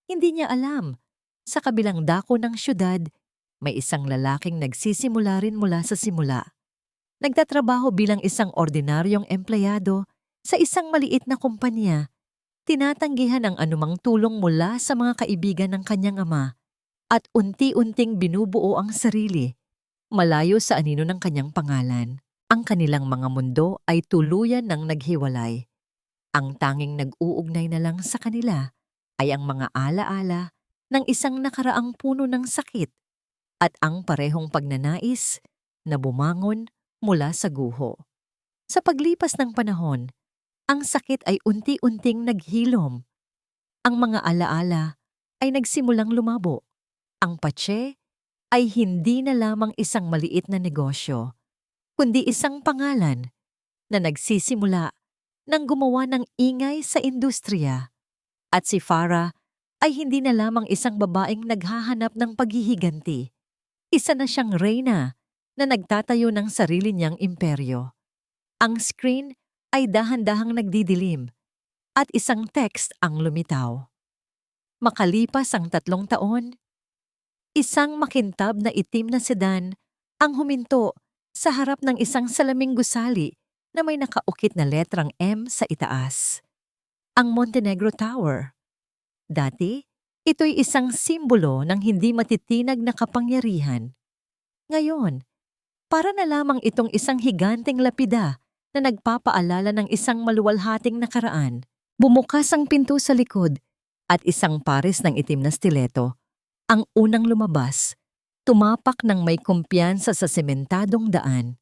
Speaker 1: Hindi niya alam, sa kabilang dako ng syudad, may isang lalaking nagsisimula rin mula sa simula. Nagtatrabaho bilang isang ordinaryong empleyado sa isang maliit na kumpanya. Tinatanggihan ang anumang tulong mula sa mga kaibigan ng kanyang ama at unti-unting binubuo ang sarili, malayo sa anino ng kanyang pangalan. Ang kanilang mga mundo ay tuluyan ng naghiwalay. Ang tanging nag-uugnay na lang sa kanila ay ang mga alaala ng isang nakaraang puno ng sakit at ang parehong pagnanais na bumangon mula sa guho. Sa paglipas ng panahon, ang sakit ay unti-unting naghilom. Ang mga alaala ay nagsimulang lumabo. Ang patse ay hindi na lamang isang maliit na negosyo, kundi isang pangalan na nagsisimula ng gumawa ng ingay sa industriya. At si Farah ay hindi na lamang isang babaeng naghahanap ng paghihiganti. Isa na siyang reyna na nagtatayo ng sarili niyang imperyo. Ang screen ay dahan-dahang nagdidilim at isang text ang lumitaw. Makalipas ang 3 taon, isang makintab na itim na sedan ang huminto sa harap ng isang salaming gusali na may nakaukit na letrang M sa itaas. Ang Montenegro Tower. Dati, ito'y isang simbolo ng hindi matitinag na kapangyarihan. Ngayon, para na lamang itong isang higanteng lapida na nagpapaalala ng isang maluwalhating nakaraan. Bumukas ang pinto sa likod at isang pares ng itim na stiletto ang unang lumabas, tumapak ng may kumpiyansa sa sementadong daan.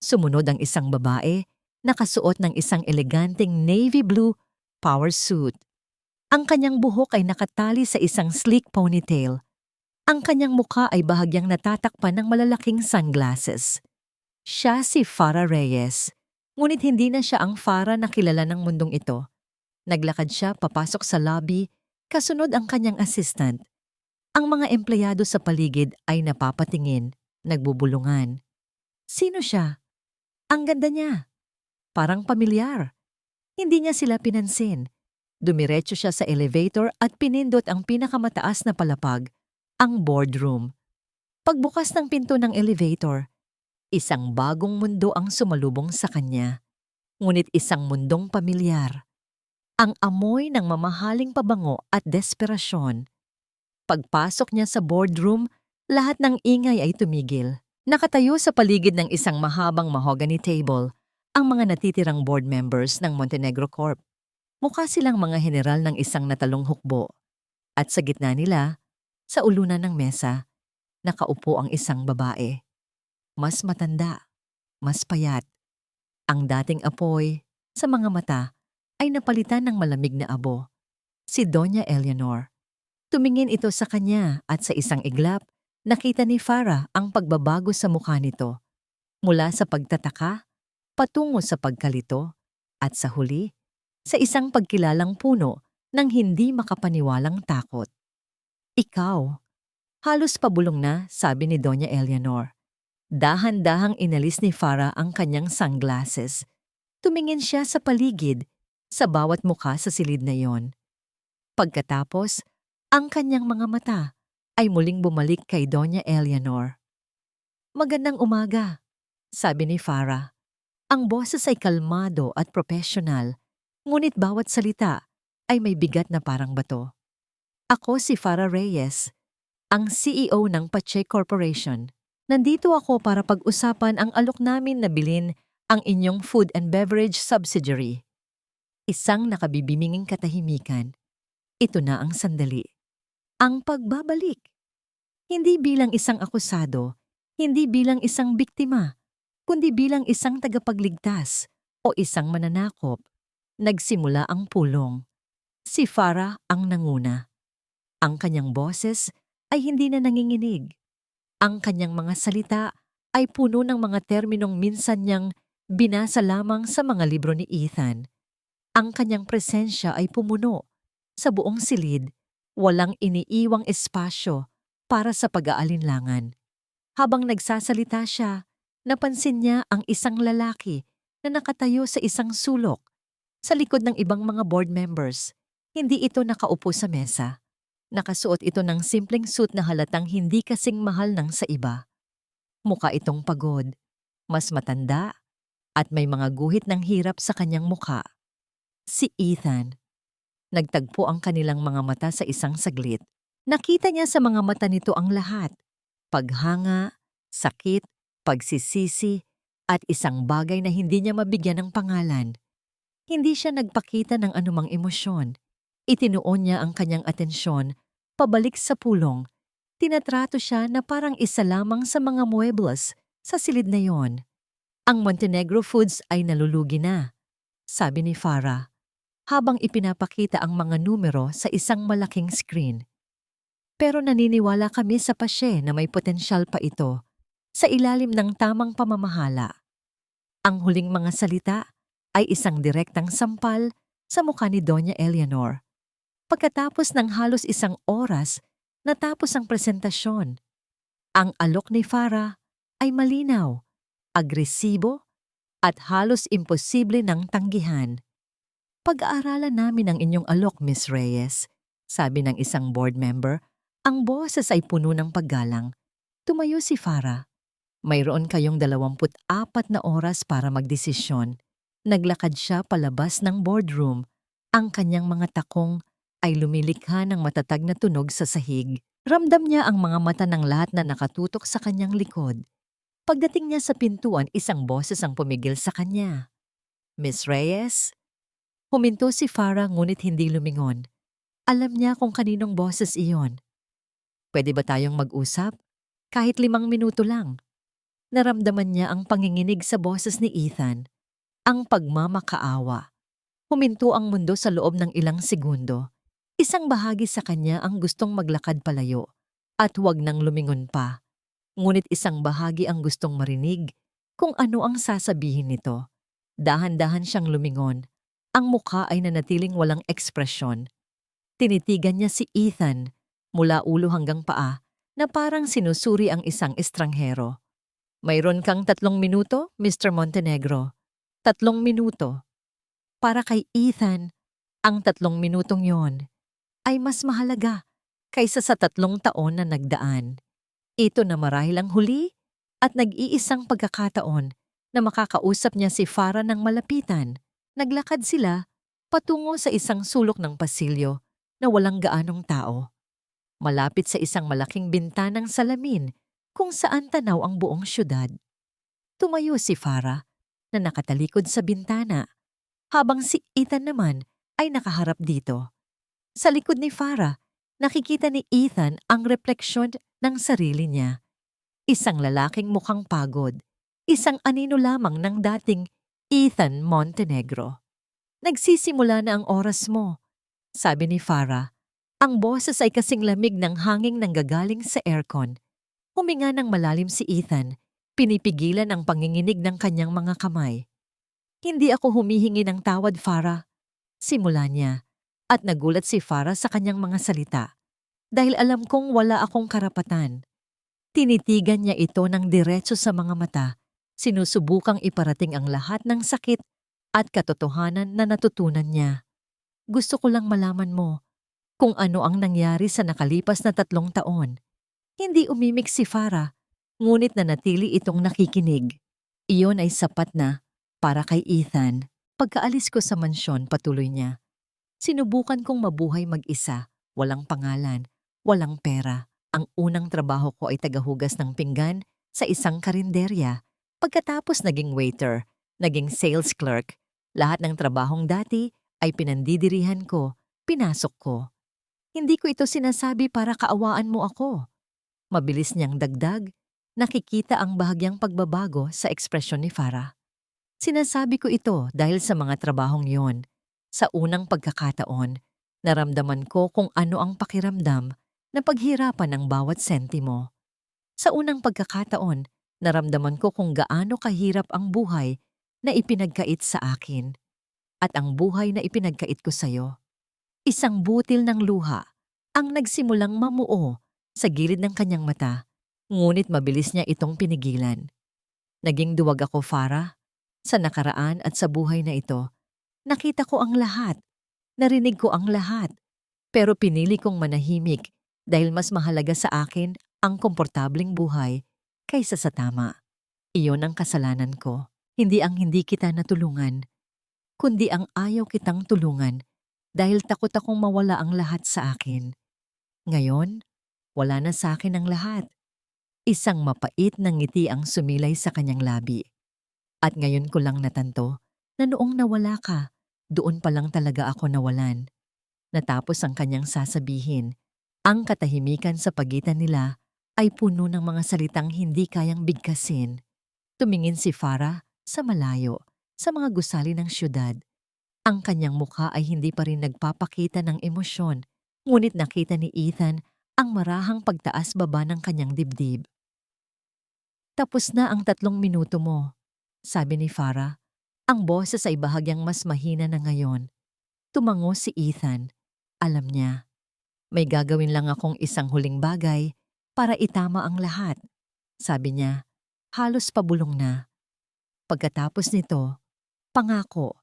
Speaker 1: Sumunod ang isang babae, nakasuot ng isang eleganteng navy blue power suit. Ang kanyang buhok ay nakatali sa isang sleek ponytail. Ang kanyang mukha ay bahagyang natatakpan ng malalaking sunglasses. Siya si Farah Reyes, ngunit hindi na siya ang Farah na kilala ng mundong ito. Naglakad siya papasok sa lobby, kasunod ang kanyang assistant. Ang mga empleyado sa paligid ay napapatingin, nagbubulungan. Sino siya? Ang ganda niya. Parang pamilyar. Hindi niya sila pinansin. Dumiretso siya sa elevator at pinindot ang pinakamataas na palapag, ang boardroom. Pagbukas ng pinto ng elevator, isang bagong mundo ang sumalubong sa kanya. Ngunit isang mundong pamilyar. Ang amoy ng mamahaling pabango at desperasyon. Pagpasok niya sa boardroom, lahat ng ingay ay tumigil. Nakatayo sa paligid ng isang mahabang mahogany table, ang mga natitirang board members ng Montenegro Corp. Mukha silang mga general ng isang natalong hukbo. At sa gitna nila, sa ulunan ng mesa, nakaupo ang isang babae. Mas matanda, mas payat. Ang dating apoy sa mga mata ay napalitan ng malamig na abo. Si Doña Eleanor. Tumingin ito sa kanya at sa isang iglap, nakita ni Farah ang pagbabago sa mukha nito. Mula sa pagtataka, patungo sa pagkalito, at sa huli, sa isang pagkilalang puno ng hindi makapaniwalang takot. Ikaw, halos pabulong na, sabi ni Doña Eleanor. Dahan-dahang inalis ni Farah ang kanyang sungglasses. Tumingin siya sa paligid, sa bawat mukha sa silid na yon. Pagkatapos, ang kanyang mga mata ay muling bumalik kay Doña Eleanor. Magandang umaga, sabi ni Farah. Ang boses ay kalmado at profesional, ngunit bawat salita ay may bigat na parang bato. Ako si Farah Reyes, ang CEO ng Pache Corporation. Nandito ako para pag-usapan ang alok namin na bilhin ang inyong food and beverage subsidiary. Isang nakabibiminging katahimikan. Ito na ang sandali. Ang pagbabalik. Hindi bilang isang akusado, hindi bilang isang biktima, kundi bilang isang tagapagligtas o isang mananakop. Nagsimula ang pulong. Si Farah ang nanguna. Ang kanyang boses ay hindi na nanginginig. Ang kanyang mga salita ay puno ng mga terminong minsan niyang binasa lamang sa mga libro ni Ethan. Ang kanyang presensya ay pumuno. Sa buong silid, walang iniiwang espasyo para sa pag-aalinlangan. Habang nagsasalita siya, napansin niya ang isang lalaki na nakatayo sa isang sulok. Sa likod ng ibang mga board members, hindi ito nakaupo sa mesa. Nakasuot ito ng simpleng suit na halatang hindi kasing mahal ng sa iba. Mukha itong pagod, mas matanda, at may mga guhit ng hirap sa kanyang mukha. Si Ethan. Nagtagpo ang kanilang mga mata sa isang saglit. Nakita niya sa mga mata nito ang lahat. Paghanga, sakit, pagsisisi, at isang bagay na hindi niya mabigyan ng pangalan. Hindi siya nagpakita ng anumang emosyon. Itinuon niya ang kanyang atensyon pabalik sa pulong. Tinatrato siya na parang isa lamang sa mga muebles sa silid na yon. Ang Montenegro Foods ay nalulugi na, sabi ni Farah, habang ipinapakita ang mga numero sa isang malaking screen. Pero naniniwala kami sa pasye na may potensyal pa ito sa ilalim ng tamang pamamahala. Ang huling mga salita ay isang direktang sampal sa mukha ni Doña Eleanor. Pagkatapos ng halos isang oras, natapos ang presentasyon. Ang alok ni Farah ay malinaw, agresibo, at halos imposible ng tanggihan. Pag-aaralan namin ang inyong alok, Miss Reyes, sabi ng isang board member. Ang boses ay puno ng paggalang. Tumayo si Farah. Mayroon kayong 24 na oras para magdesisyon. Naglakad siya palabas ng boardroom. Ang kanyang mga takong ay lumilikha ng matatag na tunog sa sahig. Ramdam niya ang mga mata ng lahat na nakatutok sa kanyang likod. Pagdating niya sa pintuan, isang boses ang pumigil sa kanya. Miss Reyes? Huminto si Farah ngunit hindi lumingon. Alam niya kung kaninong boses iyon. Pwede ba tayong mag-usap? Kahit 5 minuto lang. Naramdaman niya ang panginginig sa boses ni Ethan. Ang pagmamakaawa. Huminto ang mundo sa loob ng ilang segundo. Isang bahagi sa kanya ang gustong maglakad palayo at huwag nang lumingon pa. Ngunit isang bahagi ang gustong marinig kung ano ang sasabihin nito. Dahan-dahan siyang lumingon. Ang mukha ay nanatiling walang ekspresyon. Tinitigan niya si Ethan mula ulo hanggang paa na parang sinusuri ang isang estranghero. Mayroon kang 3 minuto, Mr. Montenegro. 3 minuto. Para kay Ethan, ang 3 minutong yon ay mas mahalaga kaysa sa 3 taon na nagdaan. Ito na marahil ang huli at nag-iisang pagkakataon na makakausap niya si Farah ng malapitan. Naglakad sila patungo sa isang sulok ng pasilyo na walang gaanong tao. Malapit sa isang malaking bintanang salamin kung saan tanaw ang buong syudad. Tumayo si Farah na nakatalikod sa bintana, habang si Ethan naman ay nakaharap dito. Sa likod ni Farah, nakikita ni Ethan ang refleksyon ng sarili niya. Isang lalaking mukhang pagod, isang anino lamang ng dating Ethan Montenegro. Nagsisimula na ang oras mo, sabi ni Farah. Ang boses ay kasing lamig ng hanging nanggagaling sa aircon. Huminga ng malalim si Ethan, pinipigilan ang panginginig ng kanyang mga kamay. Hindi ako humihingi ng tawad, Farah. Simula niya, at nagulat si Farah sa kanyang mga salita. Dahil alam kong wala akong karapatan. Tinitigan niya ito ng diretso sa mga mata, sinusubukang iparating ang lahat ng sakit at katotohanan na natutunan niya. Gusto ko lang malaman mo kung ano ang nangyari sa nakalipas na 3 taon. Hindi umimik si Farah, ngunit nanatili itong nakikinig. Iyon ay sapat na para kay Ethan. Pagkaalis ko sa mansyon, patuloy niya. Sinubukan kong mabuhay mag-isa, walang pangalan, walang pera. Ang unang trabaho ko ay tagahugas ng pinggan sa isang karinderya. Pagkatapos naging waiter, naging sales clerk. Lahat ng trabahong dati ay pinandidirihan ko, pinasok ko. Hindi ko ito sinasabi para kaawaan mo ako. Mabilis niyang dagdag, nakikita ang bahagyang pagbabago sa ekspresyon ni Farah. Sinasabi ko ito dahil sa mga trabahong yon. Sa unang pagkakataon, naramdaman ko kung ano ang pakiramdam na paghirapan ng bawat sentimo. Sa unang pagkakataon, naramdaman ko kung gaano kahirap ang buhay na ipinagkait sa akin at ang buhay na ipinagkait ko sa'yo. Isang butil ng luha ang nagsimulang mamuo sa gilid ng kanyang mata, ngunit mabilis niya itong pinigilan. Naging duwag ako, Farah. Sa nakaraan at sa buhay na ito, nakita ko ang lahat, narinig ko ang lahat, pero pinili kong manahimik dahil mas mahalaga sa akin ang komportabling buhay kaysa sa tama. Iyon ang kasalanan ko, hindi ang hindi kita natulungan, kundi ang ayaw kitang tulungan dahil takot akong mawala ang lahat sa akin. Ngayon, wala na sa akin ang lahat. Isang mapait na ngiti ang sumilay sa kanyang labi. At ngayon ko lang natanto na noong nawala ka, doon pa lang talaga ako nawalan. Natapos ang kanyang sasabihin, ang katahimikan sa pagitan nila ay puno ng mga salitang hindi kayang bigkasin. Tumingin si Farah sa malayo, sa mga gusali ng syudad. Ang kanyang mukha ay hindi pa rin nagpapakita ng emosyon, ngunit nakita ni Ethan ang marahang pagtaas-baba ng kanyang dibdib. Tapos na ang 3 minuto mo, sabi ni Farah. Ang boses ay bahagyang mas mahina na ngayon. Tumango si Ethan. Alam niya, may gagawin lang akong isang huling bagay para itama ang lahat. Sabi niya, halos pabulong na. Pagkatapos nito, pangako,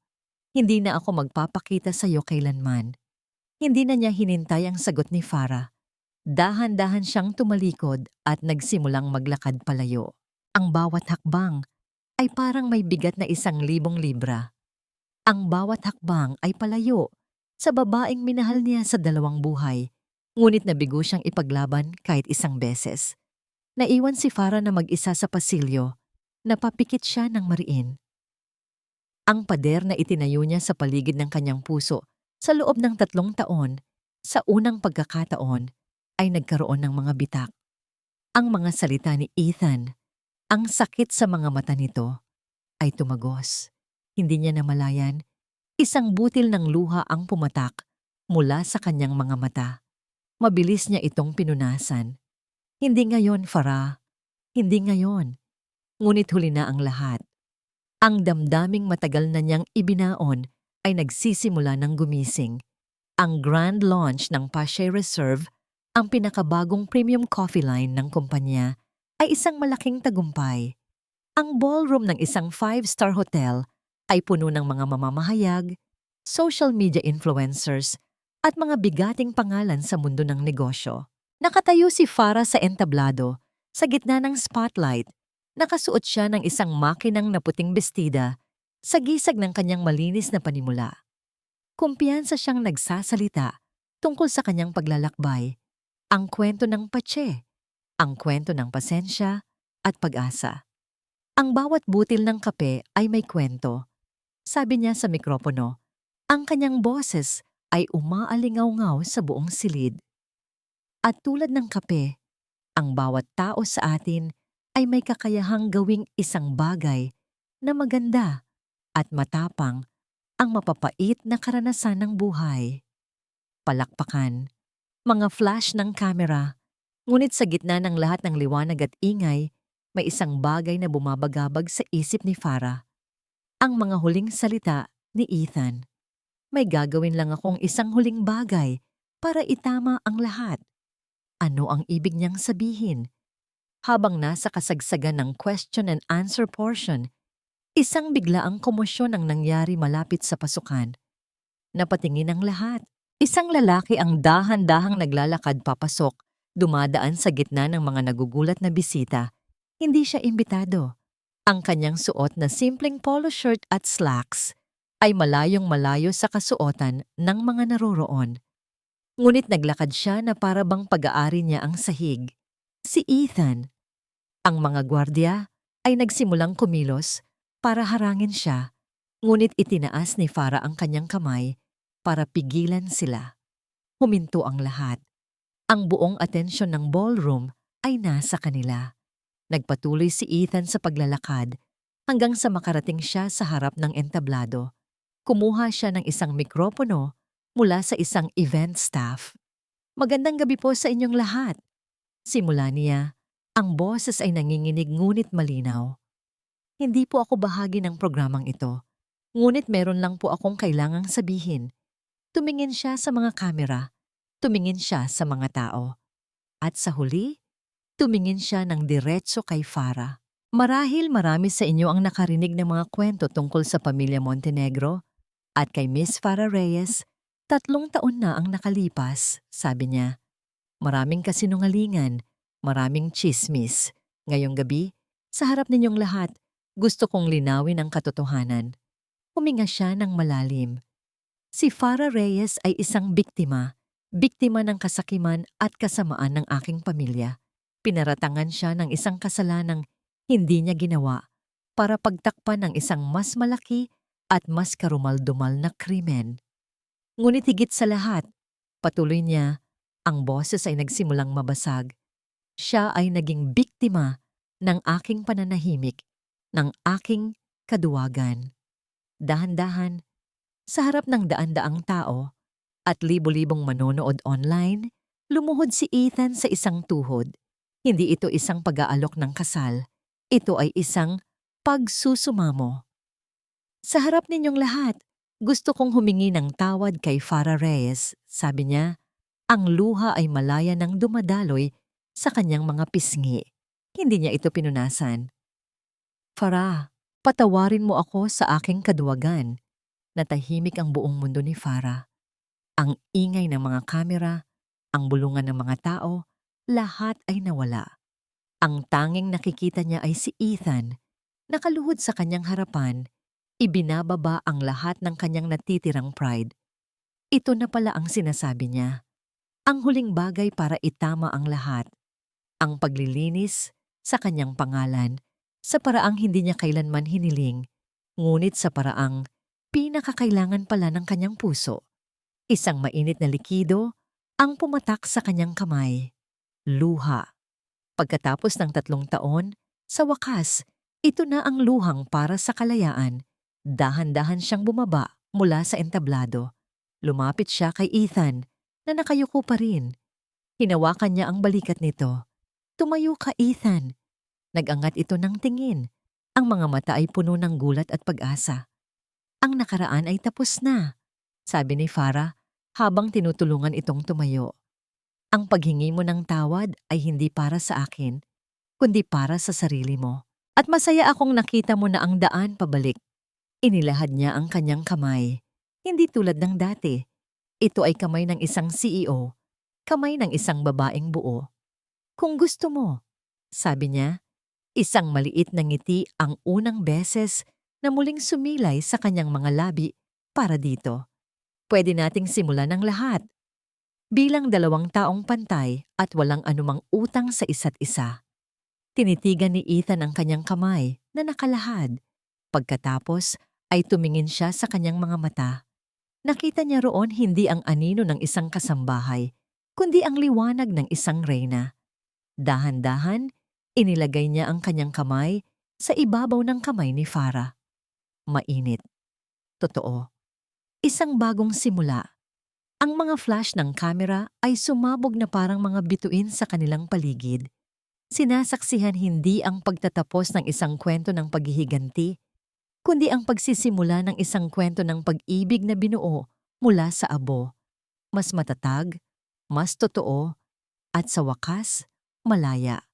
Speaker 1: hindi na ako magpapakita sa iyo kailanman. Hindi na niya hinintay ang sagot ni Farah. Dahan-dahan siyang tumalikod at nagsimulang maglakad palayo. Ang bawat hakbang ay parang may bigat na 1,000 libra. Ang bawat hakbang ay palayo sa babaeng minahal niya sa 2 buhay, ngunit nabigo siyang ipaglaban kahit 1 beses. Naiwan si Farah na mag-isa sa pasilyo, napapikit siya ng mariin. Ang pader na itinayo niya sa paligid ng kanyang puso sa loob ng 3 taon, sa unang pagkakataon, ay nagkaroon ng mga bitak. Ang mga salita ni Ethan, ang sakit sa mga mata nito, ay tumagos. Hindi niya namalayan, isang butil ng luha ang pumatak mula sa kanyang mga mata. Mabilis niya itong pinunasan. Hindi ngayon, Farah. Hindi ngayon. Ngunit huli na ang lahat. Ang damdaming matagal na niyang ibinaon ay nagsisimula ng gumising. Ang grand launch ng Pache Reserve, ang pinakabagong premium coffee line ng kumpanya, ay isang malaking tagumpay. Ang ballroom ng isang 5-star hotel ay puno ng mga mamamahayag, social media influencers, at mga bigating pangalan sa mundo ng negosyo. Nakatayo si Farah sa entablado, sa gitna ng spotlight. Nakasuot siya ng isang makinang na puting bestida sa gisag ng kanyang malinis na panimula. Kumpiyansa siyang nagsasalita tungkol sa kanyang paglalakbay, ang kwento ng Pache, ang kwento ng pasensya at pag-asa. Ang bawat butil ng kape ay may kwento. Sabi niya sa mikropono, ang kanyang boses ay umaalingaw-ngaw sa buong silid. At tulad ng kape, ang bawat tao sa atin ay may kakayahang gawing isang bagay na maganda at matapang ang mapapait na karanasan ng buhay. Palakpakan, mga flash ng kamera, ngunit sa gitna ng lahat ng liwanag at ingay, may isang bagay na bumabagabag sa isip ni Farah. Ang mga huling salita ni Ethan. May gagawin lang akong isang huling bagay para itama ang lahat. Ano ang ibig niyang sabihin? Habang nasa kasagsagan ng question and answer portion, isang biglaang komosyon ang nangyari malapit sa pasukan. Napatingin ang lahat. Isang lalaki ang dahan-dahang naglalakad papasok, dumadaan sa gitna ng mga nagugulat na bisita. Hindi siya imbitado. Ang kanyang suot na simpleng polo shirt at slacks ay malayong malayo sa kasuotan ng mga naroroon. Ngunit naglakad siya na para bang pag-aari niya ang sahig. Si Ethan. Ang mga gwardya ay nagsimulang kumilos para harangin siya, ngunit itinaas ni Farah ang kanyang kamay para pigilan sila. Huminto ang lahat. Ang buong atensyon ng ballroom ay nasa kanila. Nagpatuloy si Ethan sa paglalakad hanggang sa makarating siya sa harap ng entablado. Kumuha siya ng isang mikropono mula sa isang event staff. Magandang gabi po sa inyong lahat. Simula niya, ang boses ay nanginginig ngunit malinaw. Hindi po ako bahagi ng programang ito, ngunit meron lang po akong kailangang sabihin. Tumingin siya sa mga kamera, tumingin siya sa mga tao. At sa huli, tumingin siya ng diretso kay Farah. Marahil marami sa inyo ang nakarinig ng mga kwento tungkol sa pamilya Montenegro at kay Miss Farah Reyes, 3 taon na ang nakalipas, sabi niya. Maraming kasinungalingan, maraming tsismis. Ngayong gabi, sa harap ninyong lahat, gusto kong linawin ang katotohanan. Huminga siya ng malalim. Si Farah Reyes ay isang biktima ng kasakiman at kasamaan ng aking pamilya. Pinaratangan siya ng isang kasalanang hindi niya ginawa para pagtakpan ng isang mas malaki at mas karumal-dumal na krimen. Ngunit higit sa lahat, Patuloy niya, ang boses ay nagsimulang mabasag. Siya ay naging biktima ng aking pananahimik, ng aking kaduwagan. Dahan-dahan, sa harap ng daan-daang tao at libo-libong manonood online, lumuhod si Ethan sa isang tuhod. Hindi ito isang pag-aalok ng kasal. Ito ay isang pagsusumamo. Sa harap ninyong lahat, gusto kong humingi ng tawad kay Farah Reyes, sabi niya. Ang luha ay malaya nang dumadaloy sa kanyang mga pisngi. Hindi niya ito pinunasan. Farah, patawarin mo ako sa aking kaduwagan. Natahimik ang buong mundo ni Farah. Ang ingay ng mga kamera, ang bulungan ng mga tao, lahat ay nawala. Ang tanging nakikita niya ay si Ethan, nakaluhod sa kanyang harapan, ibinababa ang lahat ng kanyang natitirang pride. Ito na pala ang sinasabi niya. Ang huling bagay para itama ang lahat, ang paglilinis sa kanyang pangalan, sa paraang hindi niya kailanman hiniling, ngunit sa paraang pinakakailangan pala ng kanyang puso. Isang mainit na likido ang pumatak sa kanyang kamay. Luha. Pagkatapos ng 3 taon, sa wakas, ito na ang luhang para sa kalayaan. Dahan-dahan siyang bumaba mula sa entablado. Lumapit siya kay Ethan, na nakayuko pa rin. Hinawakan niya ang balikat nito. Tumayo ka, Ethan. Nag-angat ito ng tingin. Ang mga mata ay puno ng gulat at pag-asa. Ang nakaraan ay tapos na, sabi ni Farah habang tinutulungan itong tumayo. Ang paghingi mo ng tawad ay hindi para sa akin, kundi para sa sarili mo. At masaya akong nakita mo na ang daan pabalik. Inilahad niya ang kanyang kamay. Hindi tulad ng dati. Ito ay kamay ng isang CEO, kamay ng isang babaeng buo. Kung gusto mo, sabi niya, isang maliit na ngiti ang unang beses na muling sumilay sa kanyang mga labi para dito. Pwede nating simulan ang lahat. Bilang 2 taong pantay at walang anumang utang sa isa't isa. Tinitigan ni Ethan ang kanyang kamay na nakalahad. Pagkatapos ay tumingin siya sa kanyang mga mata. Nakita niya roon hindi ang anino ng isang kasambahay, kundi ang liwanag ng isang reyna. Dahan-dahan, inilagay niya ang kanyang kamay sa ibabaw ng kamay ni Farah. Mainit. Totoo. Isang bagong simula. Ang mga flash ng kamera ay sumabog na parang mga bituin sa kanilang paligid. Sinasaksihan hindi ang pagtatapos ng isang kwento ng paghihiganti, kundi ang pagsisimula ng isang kwento ng pag-ibig na binuo mula sa abo. Mas matatag, mas totoo, at sa wakas, malaya.